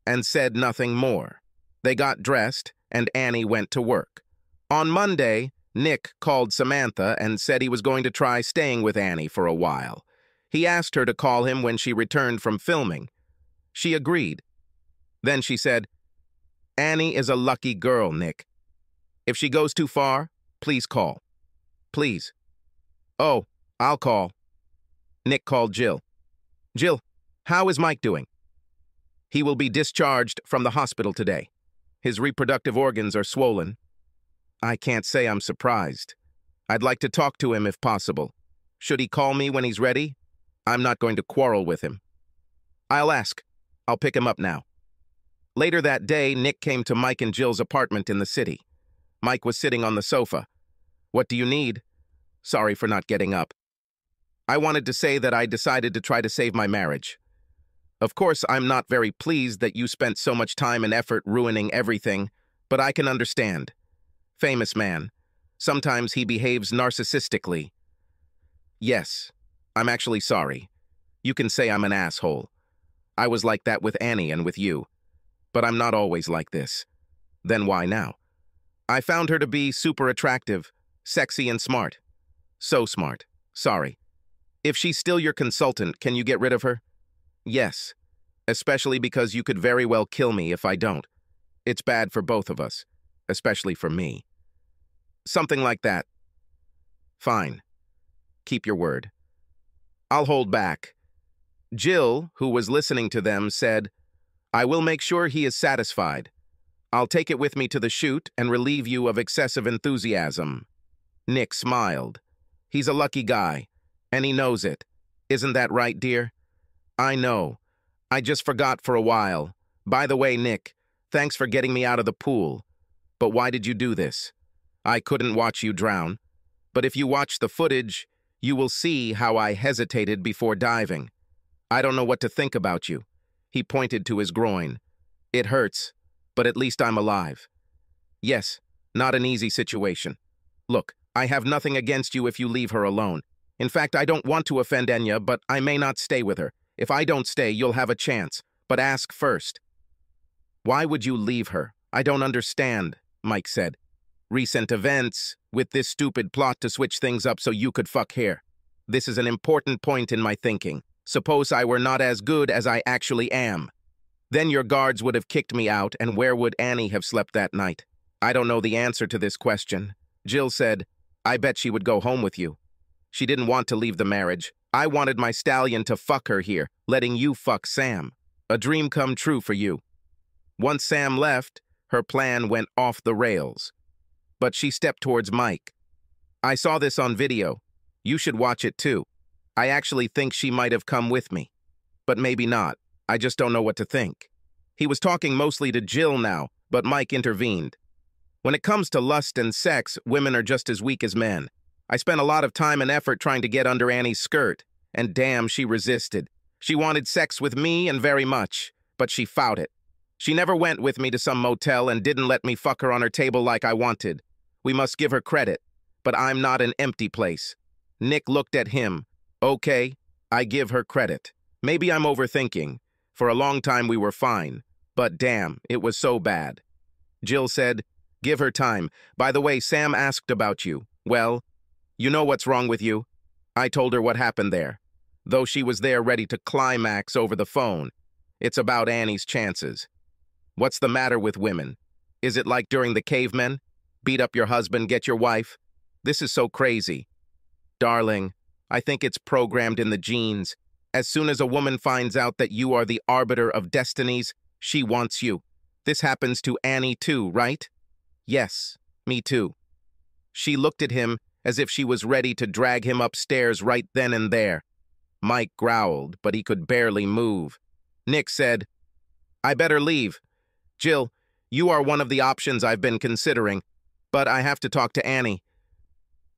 A: and said nothing more. They got dressed and Annie went to work. On Monday, Nick called Samantha and said he was going to try staying with Annie for a while. He asked her to call him when she returned from filming. She agreed. Then she said, "Annie is a lucky girl, Nick. If she goes too far, please call. Please." "Oh, I'll call." Nick called Jill. "Jill, how is Mike doing?" "He will be discharged from the hospital today. His reproductive organs are swollen." "I can't say I'm surprised. I'd like to talk to him if possible. Should he call me when he's ready? I'm not going to quarrel with him." "I'll ask. I'll pick him up now." Later that day, Nick came to Mike and Jill's apartment in the city. Mike was sitting on the sofa. "What do you need?" "Sorry for not getting up. I wanted to say that I decided to try to save my marriage. Of course, I'm not very pleased that you spent so much time and effort ruining everything, but I can understand. Famous man. Sometimes he behaves narcissistically. Yes, I'm actually sorry. You can say I'm an asshole. I was like that with Annie and with you. But I'm not always like this. Then why now? I found her to be super attractive, sexy and smart. So smart. Sorry. If she's still your consultant, can you get rid of her? Yes. Especially because you could very well kill me if I don't. It's bad for both of us. Especially for me. Something like that. Fine. Keep your word. I'll hold back. Jill, who was listening to them, said, "I will make sure he is satisfied. I'll take it with me to the shoot and relieve you of excessive enthusiasm." Nick smiled. He's a lucky guy, and he knows it. Isn't that right, dear? I know. I just forgot for a while. By the way, Nick, thanks for getting me out of the pool. But why did you do this? I couldn't watch you drown. But if you watch the footage, you will see how I hesitated before diving. I don't know what to think about you. He pointed to his groin. It hurts, but at least I'm alive. Yes, not an easy situation. Look, I have nothing against you if you leave her alone. In fact, I don't want to offend Enya, but I may not stay with her. If I don't stay, you'll have a chance. But ask first. Why would you leave her? I don't understand, Mike said. Recent events, with this stupid plot to switch things up so you could fuck here. This is an important point in my thinking. Suppose I were not as good as I actually am. Then your guards would have kicked me out, and where would Annie have slept that night? I don't know the answer to this question. Jill said, I bet she would go home with you. She didn't want to leave the marriage. I wanted my stallion to fuck her here, letting you fuck Sam. A dream come true for you. Once Sam left, her plan went off the rails. But she stepped towards Mike. I saw this on video. You should watch it too. I actually think she might have come with me. But maybe not. I just don't know what to think. He was talking mostly to Jill now, but Mike intervened. When it comes to lust and sex, women are just as weak as men. I spent a lot of time and effort trying to get under Annie's skirt, and damn, she resisted. She wanted sex with me and very much, but she fought it. She never went with me to some motel and didn't let me fuck her on her table like I wanted. We must give her credit, but I'm not an empty place. Nick looked at him. Okay, I give her credit. Maybe I'm overthinking. For a long time we were fine, but damn, it was so bad. Jill said, give her time. By the way, Sam asked about you. Well, you know what's wrong with you? I told her what happened there. Though she was there ready to climax over the phone. It's about Annie's chances. What's the matter with women? Is it like during the cavemen? Beat up your husband, get your wife? This is so crazy. Darling, I think it's programmed in the genes. As soon as a woman finds out that you are the arbiter of destinies, she wants you. This happens to Annie too, right? Yes, me too. She looked at him as if she was ready to drag him upstairs right then and there. Mike growled, but he could barely move. Nick said, I better leave. Jill, you are one of the options I've been considering, but I have to talk to Annie.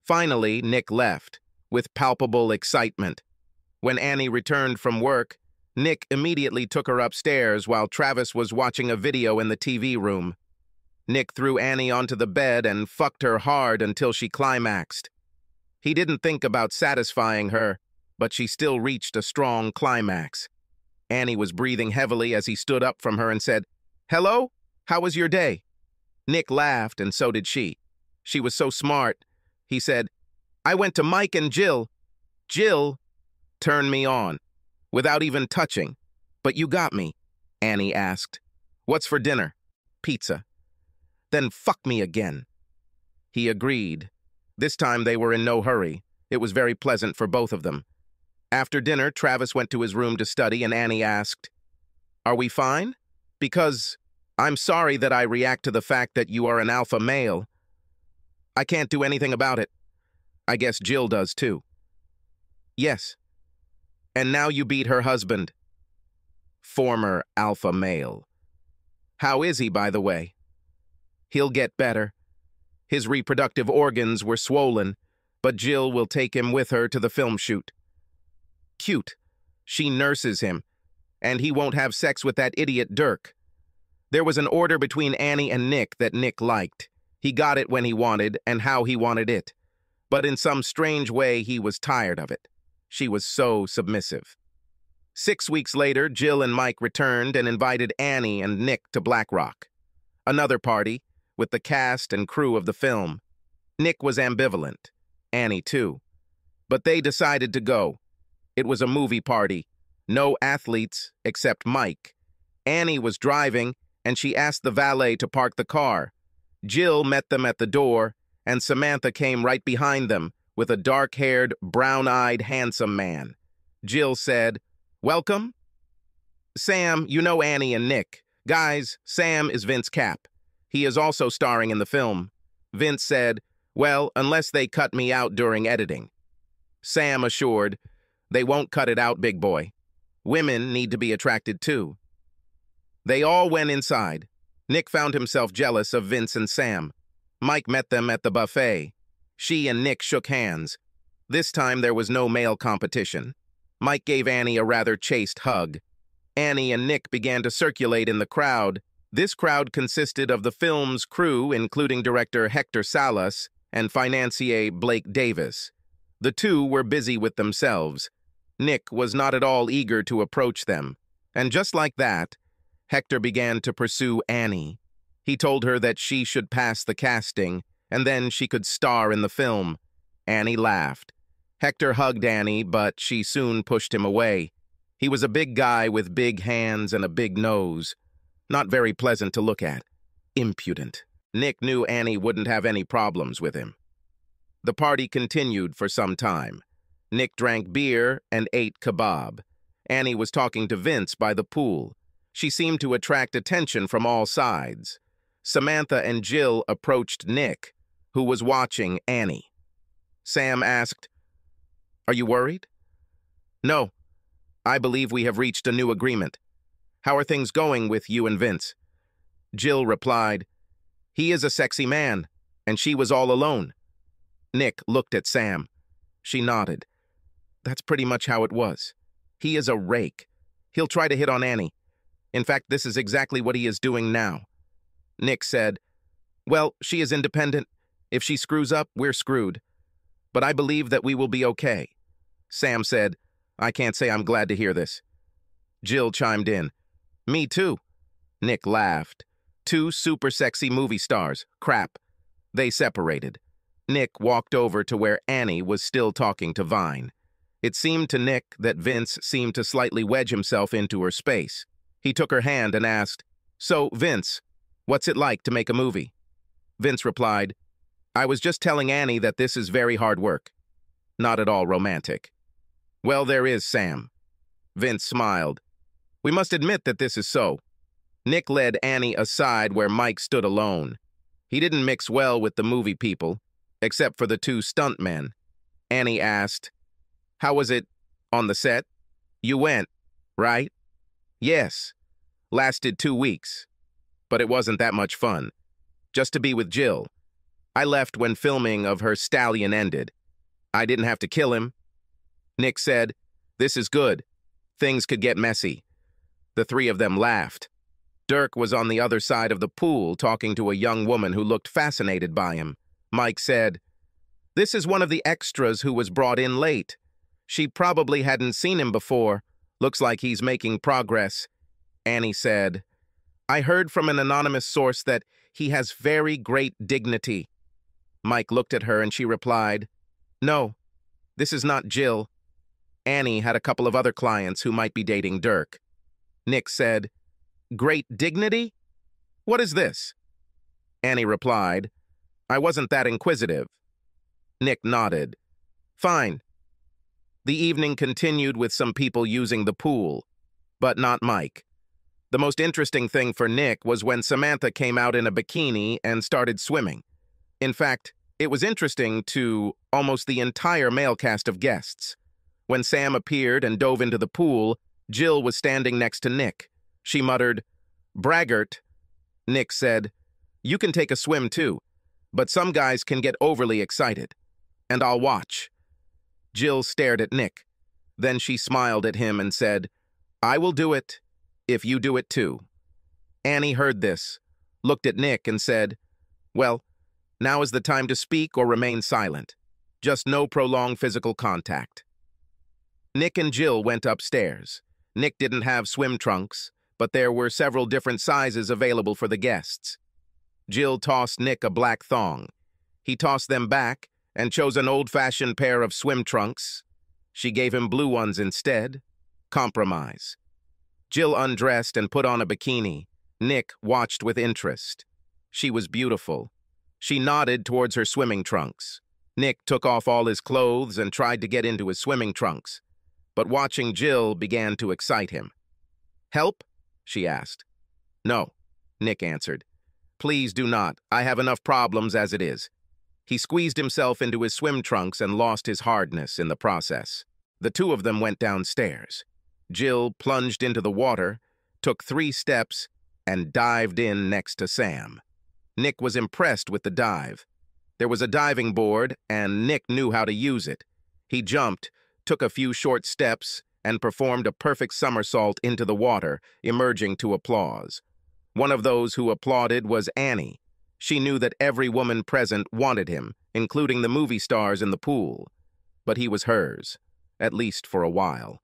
A: Finally, Nick left, with palpable excitement. When Annie returned from work, Nick immediately took her upstairs while Travis was watching a video in the TV room. Nick threw Annie onto the bed and fucked her hard until she climaxed. He didn't think about satisfying her, but she still reached a strong climax. Annie was breathing heavily as he stood up from her and said, Hello? How was your day? Nick laughed, and so did she. She was so smart. He said, I went to Mike and Jill. Jill turned me on, without even touching. But you got me, Annie asked. What's for dinner? Pizza. Then fuck me again. He agreed. This time they were in no hurry. It was very pleasant for both of them. After dinner, Travis went to his room to study, and Annie asked, Are we fine? Because I'm sorry that I react to the fact that you are an alpha male. I can't do anything about it. I guess Jill does too. Yes. And now you beat her husband. Former alpha male. How is he, by the way? He'll get better. His reproductive organs were swollen, but Jill will take him with her to the film shoot. Cute. She nurses him, and he won't have sex with that idiot Dirk. There was an order between Annie and Nick that Nick liked. He got it when he wanted and how he wanted it. But in some strange way, he was tired of it. She was so submissive. 6 weeks later, Jill and Mike returned and invited Annie and Nick to Black Rock. Another party, with the cast and crew of the film. Nick was ambivalent. Annie too. But they decided to go. It was a movie party. No athletes except Mike. Annie was driving, and she asked the valet to park the car. Jill met them at the door, and Samantha came right behind them with a dark-haired, brown-eyed, handsome man. Jill said, Welcome? Sam, you know Annie and Nick. Guys, Sam is Vince Cap. He is also starring in the film. Vince said, Well, unless they cut me out during editing. Sam assured, They won't cut it out, big boy. Women need to be attracted too. They all went inside. Nick found himself jealous of Vince and Sam. Mike met them at the buffet. She and Nick shook hands. This time there was no male competition. Mike gave Annie a rather chaste hug. Annie and Nick began to circulate in the crowd. This crowd consisted of the film's crew, including director Hector Salas and financier Blake Davis. The two were busy with themselves. Nick was not at all eager to approach them. And just like that, Hector began to pursue Annie. He told her that she should pass the casting, and then she could star in the film. Annie laughed. Hector hugged Annie, but she soon pushed him away. He was a big guy with big hands and a big nose. Not very pleasant to look at. Impudent. Nick knew Annie wouldn't have any problems with him. The party continued for some time. Nick drank beer and ate kebab. Annie was talking to Vince by the pool. She seemed to attract attention from all sides. Samantha and Jill approached Nick, who was watching Annie. Sam asked, Are you worried? No. I believe we have reached a new agreement. How are things going with you and Vince? Jill replied, He is a sexy man, and she was all alone. Nick looked at Sam. She nodded. That's pretty much how it was. He is a rake. He'll try to hit on Annie. In fact, this is exactly what he is doing now. Nick said, Well, she is independent. If she screws up, we're screwed. But I believe that we will be okay. Sam said, I can't say I'm glad to hear this. Jill chimed in, Me too. Nick laughed. Two super sexy movie stars. Crap. They separated. Nick walked over to where Annie was still talking to Vine. It seemed to Nick that Vince seemed to slightly wedge himself into her space. He took her hand and asked, So, Vince, what's it like to make a movie? Vince replied, I was just telling Annie that this is very hard work. Not at all romantic. Well, there is Sam. Vince smiled. We must admit that this is so. Nick led Annie aside where Mike stood alone. He didn't mix well with the movie people, except for the two stuntmen. Annie asked, "How was it on the set? You went, right?" "Yes. Lasted 2 weeks. But it wasn't that much fun. Just to be with Jill. I left when filming of her stallion ended. I didn't have to kill him." Nick said, "This is good. Things could get messy." The three of them laughed. Dirk was on the other side of the pool talking to a young woman who looked fascinated by him. Mike said, "This is one of the extras who was brought in late. She probably hadn't seen him before. Looks like he's making progress." Annie said, "I heard from an anonymous source that he has very great dignity." Mike looked at her and she replied, "No, this is not Jill." Annie had a couple of other clients who might be dating Dirk. Nick said, "Great dignity? What is this?" Annie replied, "I wasn't that inquisitive." Nick nodded. "Fine." The evening continued with some people using the pool, but not Mike. The most interesting thing for Nick was when Samantha came out in a bikini and started swimming. In fact, it was interesting to almost the entire male cast of guests. When Sam appeared and dove into the pool, Jill was standing next to Nick. She muttered, "Braggart." Nick said, "You can take a swim too, but some guys can get overly excited. And I'll watch." Jill stared at Nick. Then she smiled at him and said, "I will do it if you do it too." Annie heard this, looked at Nick and said, "Well, now is the time to speak or remain silent. Just no prolonged physical contact." Nick and Jill went upstairs. Nick didn't have swim trunks, but there were several different sizes available for the guests. Jill tossed Nick a black thong. He tossed them back and chose an old-fashioned pair of swim trunks. She gave him blue ones instead. Compromise. Jill undressed and put on a bikini. Nick watched with interest. She was beautiful. She nodded towards her swimming trunks. Nick took off all his clothes and tried to get into his swimming trunks. But watching Jill began to excite him. "Help?" she asked. "No," Nick answered. "Please do not. I have enough problems as it is." He squeezed himself into his swim trunks and lost his hardness in the process. The two of them went downstairs. Jill plunged into the water, took 3 steps, and dived in next to Sam. Nick was impressed with the dive. There was a diving board, and Nick knew how to use it. He jumped, took a few short steps, and performed a perfect somersault into the water, emerging to applause. One of those who applauded was Annie. She knew that every woman present wanted him, including the movie stars in the pool. But he was hers, at least for a while.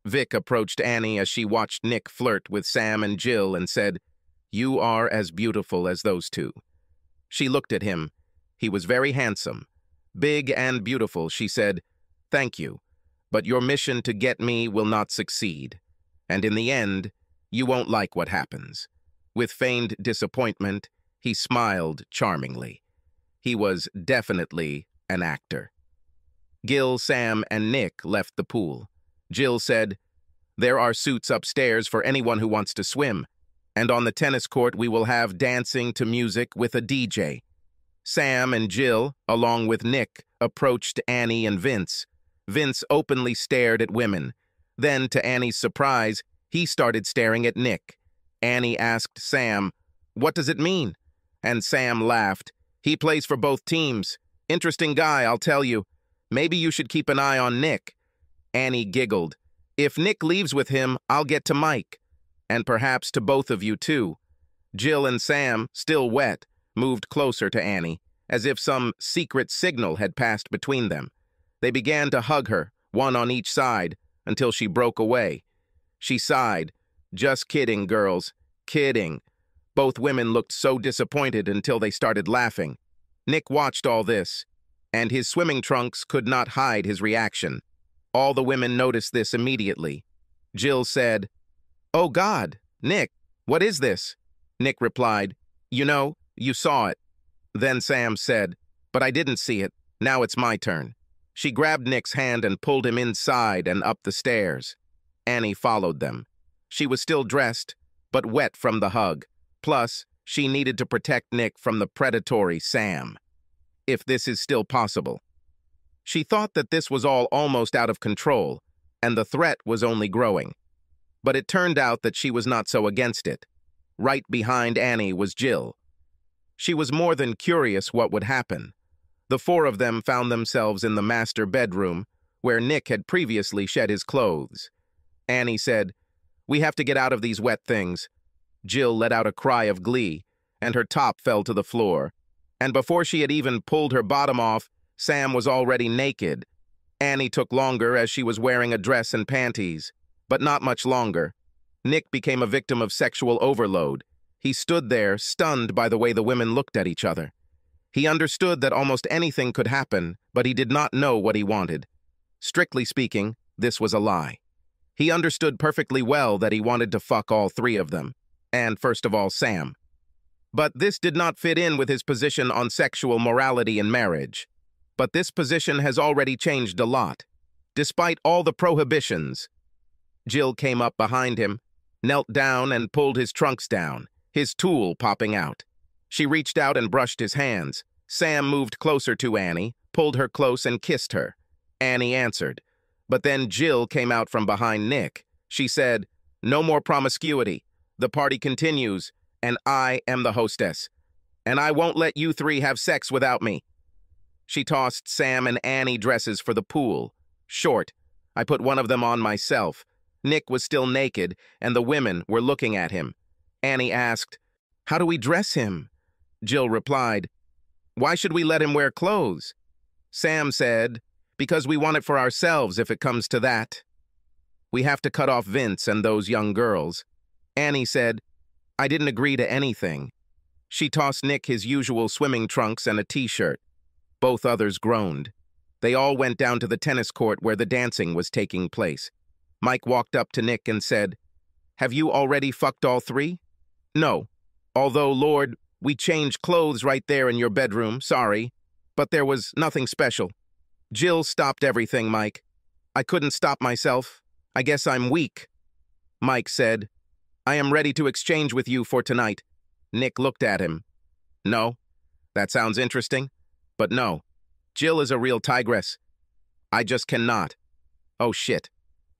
A: Vic approached Annie as she watched Nick flirt with Sam and Jill and said, "You are as beautiful as those two." She looked at him. He was very handsome. Big and beautiful, she said, "Thank you, but your mission to get me will not succeed. And in the end, you won't like what happens." With feigned disappointment, he smiled charmingly. He was definitely an actor. Gil, Sam, and Nick left the pool. Jill said, "There are suits upstairs for anyone who wants to swim, and on the tennis court we will have dancing to music with a DJ." Sam and Jill, along with Nick, approached Annie and Vince. Vince openly stared at women. Then, to Annie's surprise, he started staring at Nick. Annie asked Sam, "What does it mean?" And Sam laughed. "He plays for both teams. Interesting guy, I'll tell you. Maybe you should keep an eye on Nick." Annie giggled. "If Nick leaves with him, I'll get to Mike. And perhaps to both of you, too." Jill and Sam, still wet, moved closer to Annie, as if some secret signal had passed between them. They began to hug her, one on each side, until she broke away. She sighed. "Just kidding, girls. Kidding." Both women looked so disappointed until they started laughing. Nick watched all this, and his swimming trunks could not hide his reaction. All the women noticed this immediately. Jill said, "Oh God, Nick, what is this?" Nick replied, "You know, you saw it." Then Sam said, "But I didn't see it. Now it's my turn." She grabbed Nick's hand and pulled him inside and up the stairs. Annie followed them. She was still dressed, but wet from the hug. Plus, she needed to protect Nick from the predatory Sam. If this is still possible. She thought that this was all almost out of control, and the threat was only growing. But it turned out that she was not so against it. Right behind Annie was Jill. She was more than curious what would happen. The four of them found themselves in the master bedroom, where Nick had previously shed his clothes. Annie said, "We have to get out of these wet things." Jill let out a cry of glee, and her top fell to the floor. And before she had even pulled her bottom off, Sam was already naked. Annie took longer as she was wearing a dress and panties, but not much longer. Nick became a victim of sexual overload. He stood there, stunned by the way the women looked at each other. He understood that almost anything could happen, but he did not know what he wanted. Strictly speaking, this was a lie. He understood perfectly well that he wanted to fuck all three of them, and first of all, Sam. But this did not fit in with his position on sexual morality in marriage. But this position has already changed a lot. Despite all the prohibitions, Jill came up behind him, knelt down and pulled his trunks down, his tool popping out. She reached out and brushed his hands. Sam moved closer to Annie, pulled her close and kissed her. Annie answered. But then Jill came out from behind Nick. She said, "No more promiscuity. The party continues, and I am the hostess. And I won't let you three have sex without me." She tossed Sam and Annie dresses for the pool. Short. I put one of them on myself. Nick was still naked, and the women were looking at him. Annie asked, "How do we dress him?" Jill replied, "Why should we let him wear clothes?" Sam said, "Because we want it for ourselves if it comes to that. We have to cut off Vince and those young girls." Annie said, "I didn't agree to anything." She tossed Nick his usual swimming trunks and a t-shirt. Both others groaned. They all went down to the tennis court where the dancing was taking place. Mike walked up to Nick and said, "Have you already fucked all three?" "No. Although, Lord, we changed clothes right there in your bedroom, sorry. But there was nothing special." Jill stopped everything, Mike. "I couldn't stop myself. I guess I'm weak." Mike said, "I am ready to exchange with you for tonight." Nick looked at him. "No. That sounds interesting. But no. Jill is a real tigress. I just cannot. Oh shit.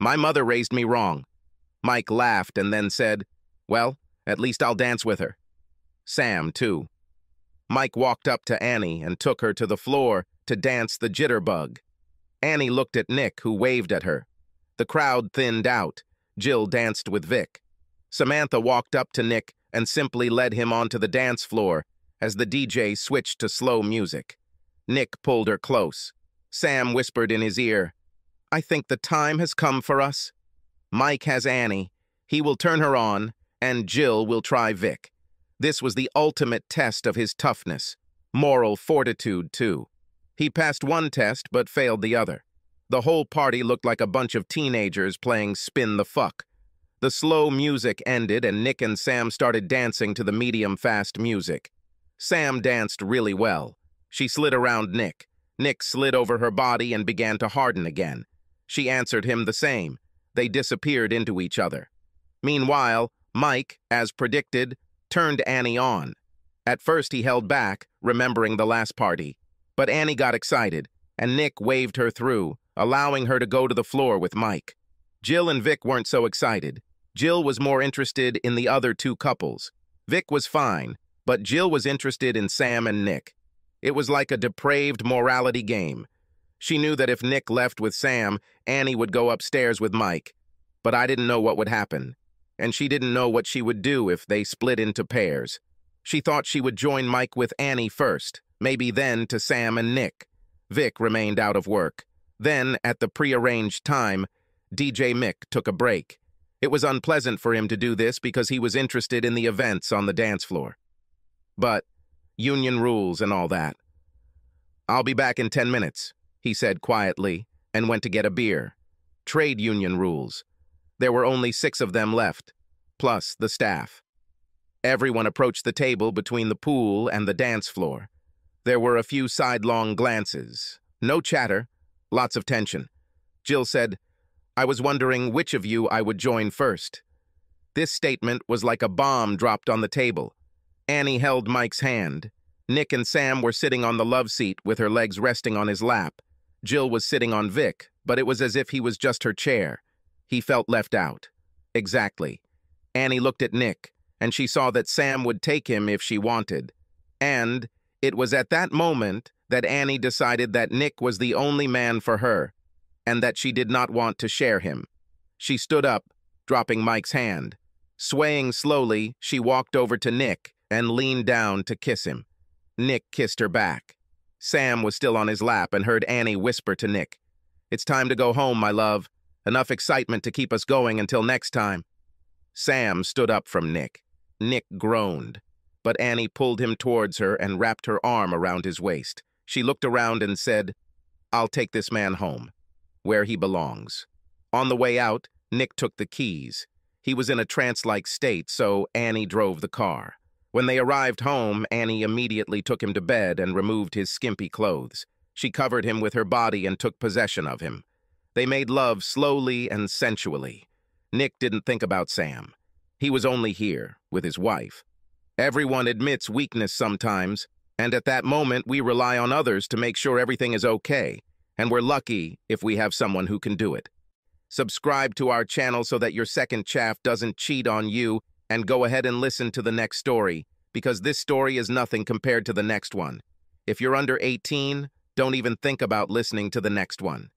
A: My mother raised me wrong." Mike laughed and then said, "Well, at least I'll dance with her." Sam, too. Mike walked up to Annie and took her to the floor to dance the jitterbug. Annie looked at Nick, who waved at her. The crowd thinned out. Jill danced with Vic. Samantha walked up to Nick and simply led him onto the dance floor as the DJ switched to slow music. Nick pulled her close. Sam whispered in his ear, "I think the time has come for us." Mike has Annie. He will turn her on, and Jill will try Vic. This was the ultimate test of his toughness. Moral fortitude, too. He passed one test but failed the other. The whole party looked like a bunch of teenagers playing Spin the Fuck. The slow music ended and Nick and Sam started dancing to the medium-fast music. Sam danced really well. She slid around Nick. Nick slid over her body and began to harden again. She answered him the same. They disappeared into each other. Meanwhile, Mike, as predicted, turned Annie on. At first he held back, remembering the last party. But Annie got excited, and Nick waved her through, allowing her to go to the floor with Mike. Jill and Vic weren't so excited. Jill was more interested in the other two couples. Vic was fine, but Jill was interested in Sam and Nick. It was like a depraved morality game. She knew that if Nick left with Sam, Annie would go upstairs with Mike. But I didn't know what would happen. And she didn't know what she would do if they split into pairs. She thought she would join Mike with Annie first, maybe then to Sam and Nick. Vic remained out of work. Then, at the prearranged time, DJ Mick took a break. It was unpleasant for him to do this because he was interested in the events on the dance floor. But union rules and all that. "I'll be back in 10 minutes, he said quietly, and went to get a beer. Trade union rules. There were only 6 of them left, plus the staff. Everyone approached the table between the pool and the dance floor. There were a few sidelong glances. No chatter, lots of tension. Jill said, I was wondering which of you I would join first. This statement was like a bomb dropped on the table. Annie held Mike's hand. Nick and Sam were sitting on the love seat with her legs resting on his lap. Jill was sitting on Vic, but it was as if he was just her chair. He felt left out. Exactly. Annie looked at Nick, and she saw that Sam would take him if she wanted. And it was at that moment that Annie decided that Nick was the only man for her, and that she did not want to share him. She stood up, dropping Mike's hand. Swaying slowly, she walked over to Nick and leaned down to kiss him. Nick kissed her back. Sam was still on his lap and heard Annie whisper to Nick, "It's time to go home, my love. Enough excitement to keep us going until next time." Sam stood up from Nick. Nick groaned, but Annie pulled him towards her and wrapped her arm around his waist. She looked around and said, "I'll take this man home, where he belongs." On the way out, Nick took the keys. He was in a trance-like state, so Annie drove the car. When they arrived home, Annie immediately took him to bed and removed his skimpy clothes. She covered him with her body and took possession of him. They made love slowly and sensually. Nick didn't think about Sam. He was only here with his wife. Everyone admits weakness sometimes, and at that moment we rely on others to make sure everything is okay, and we're lucky if we have someone who can do it. Subscribe to our channel so that your second chaff doesn't cheat on you, and go ahead and listen to the next story, because this story is nothing compared to the next one. If you're under 18, don't even think about listening to the next one.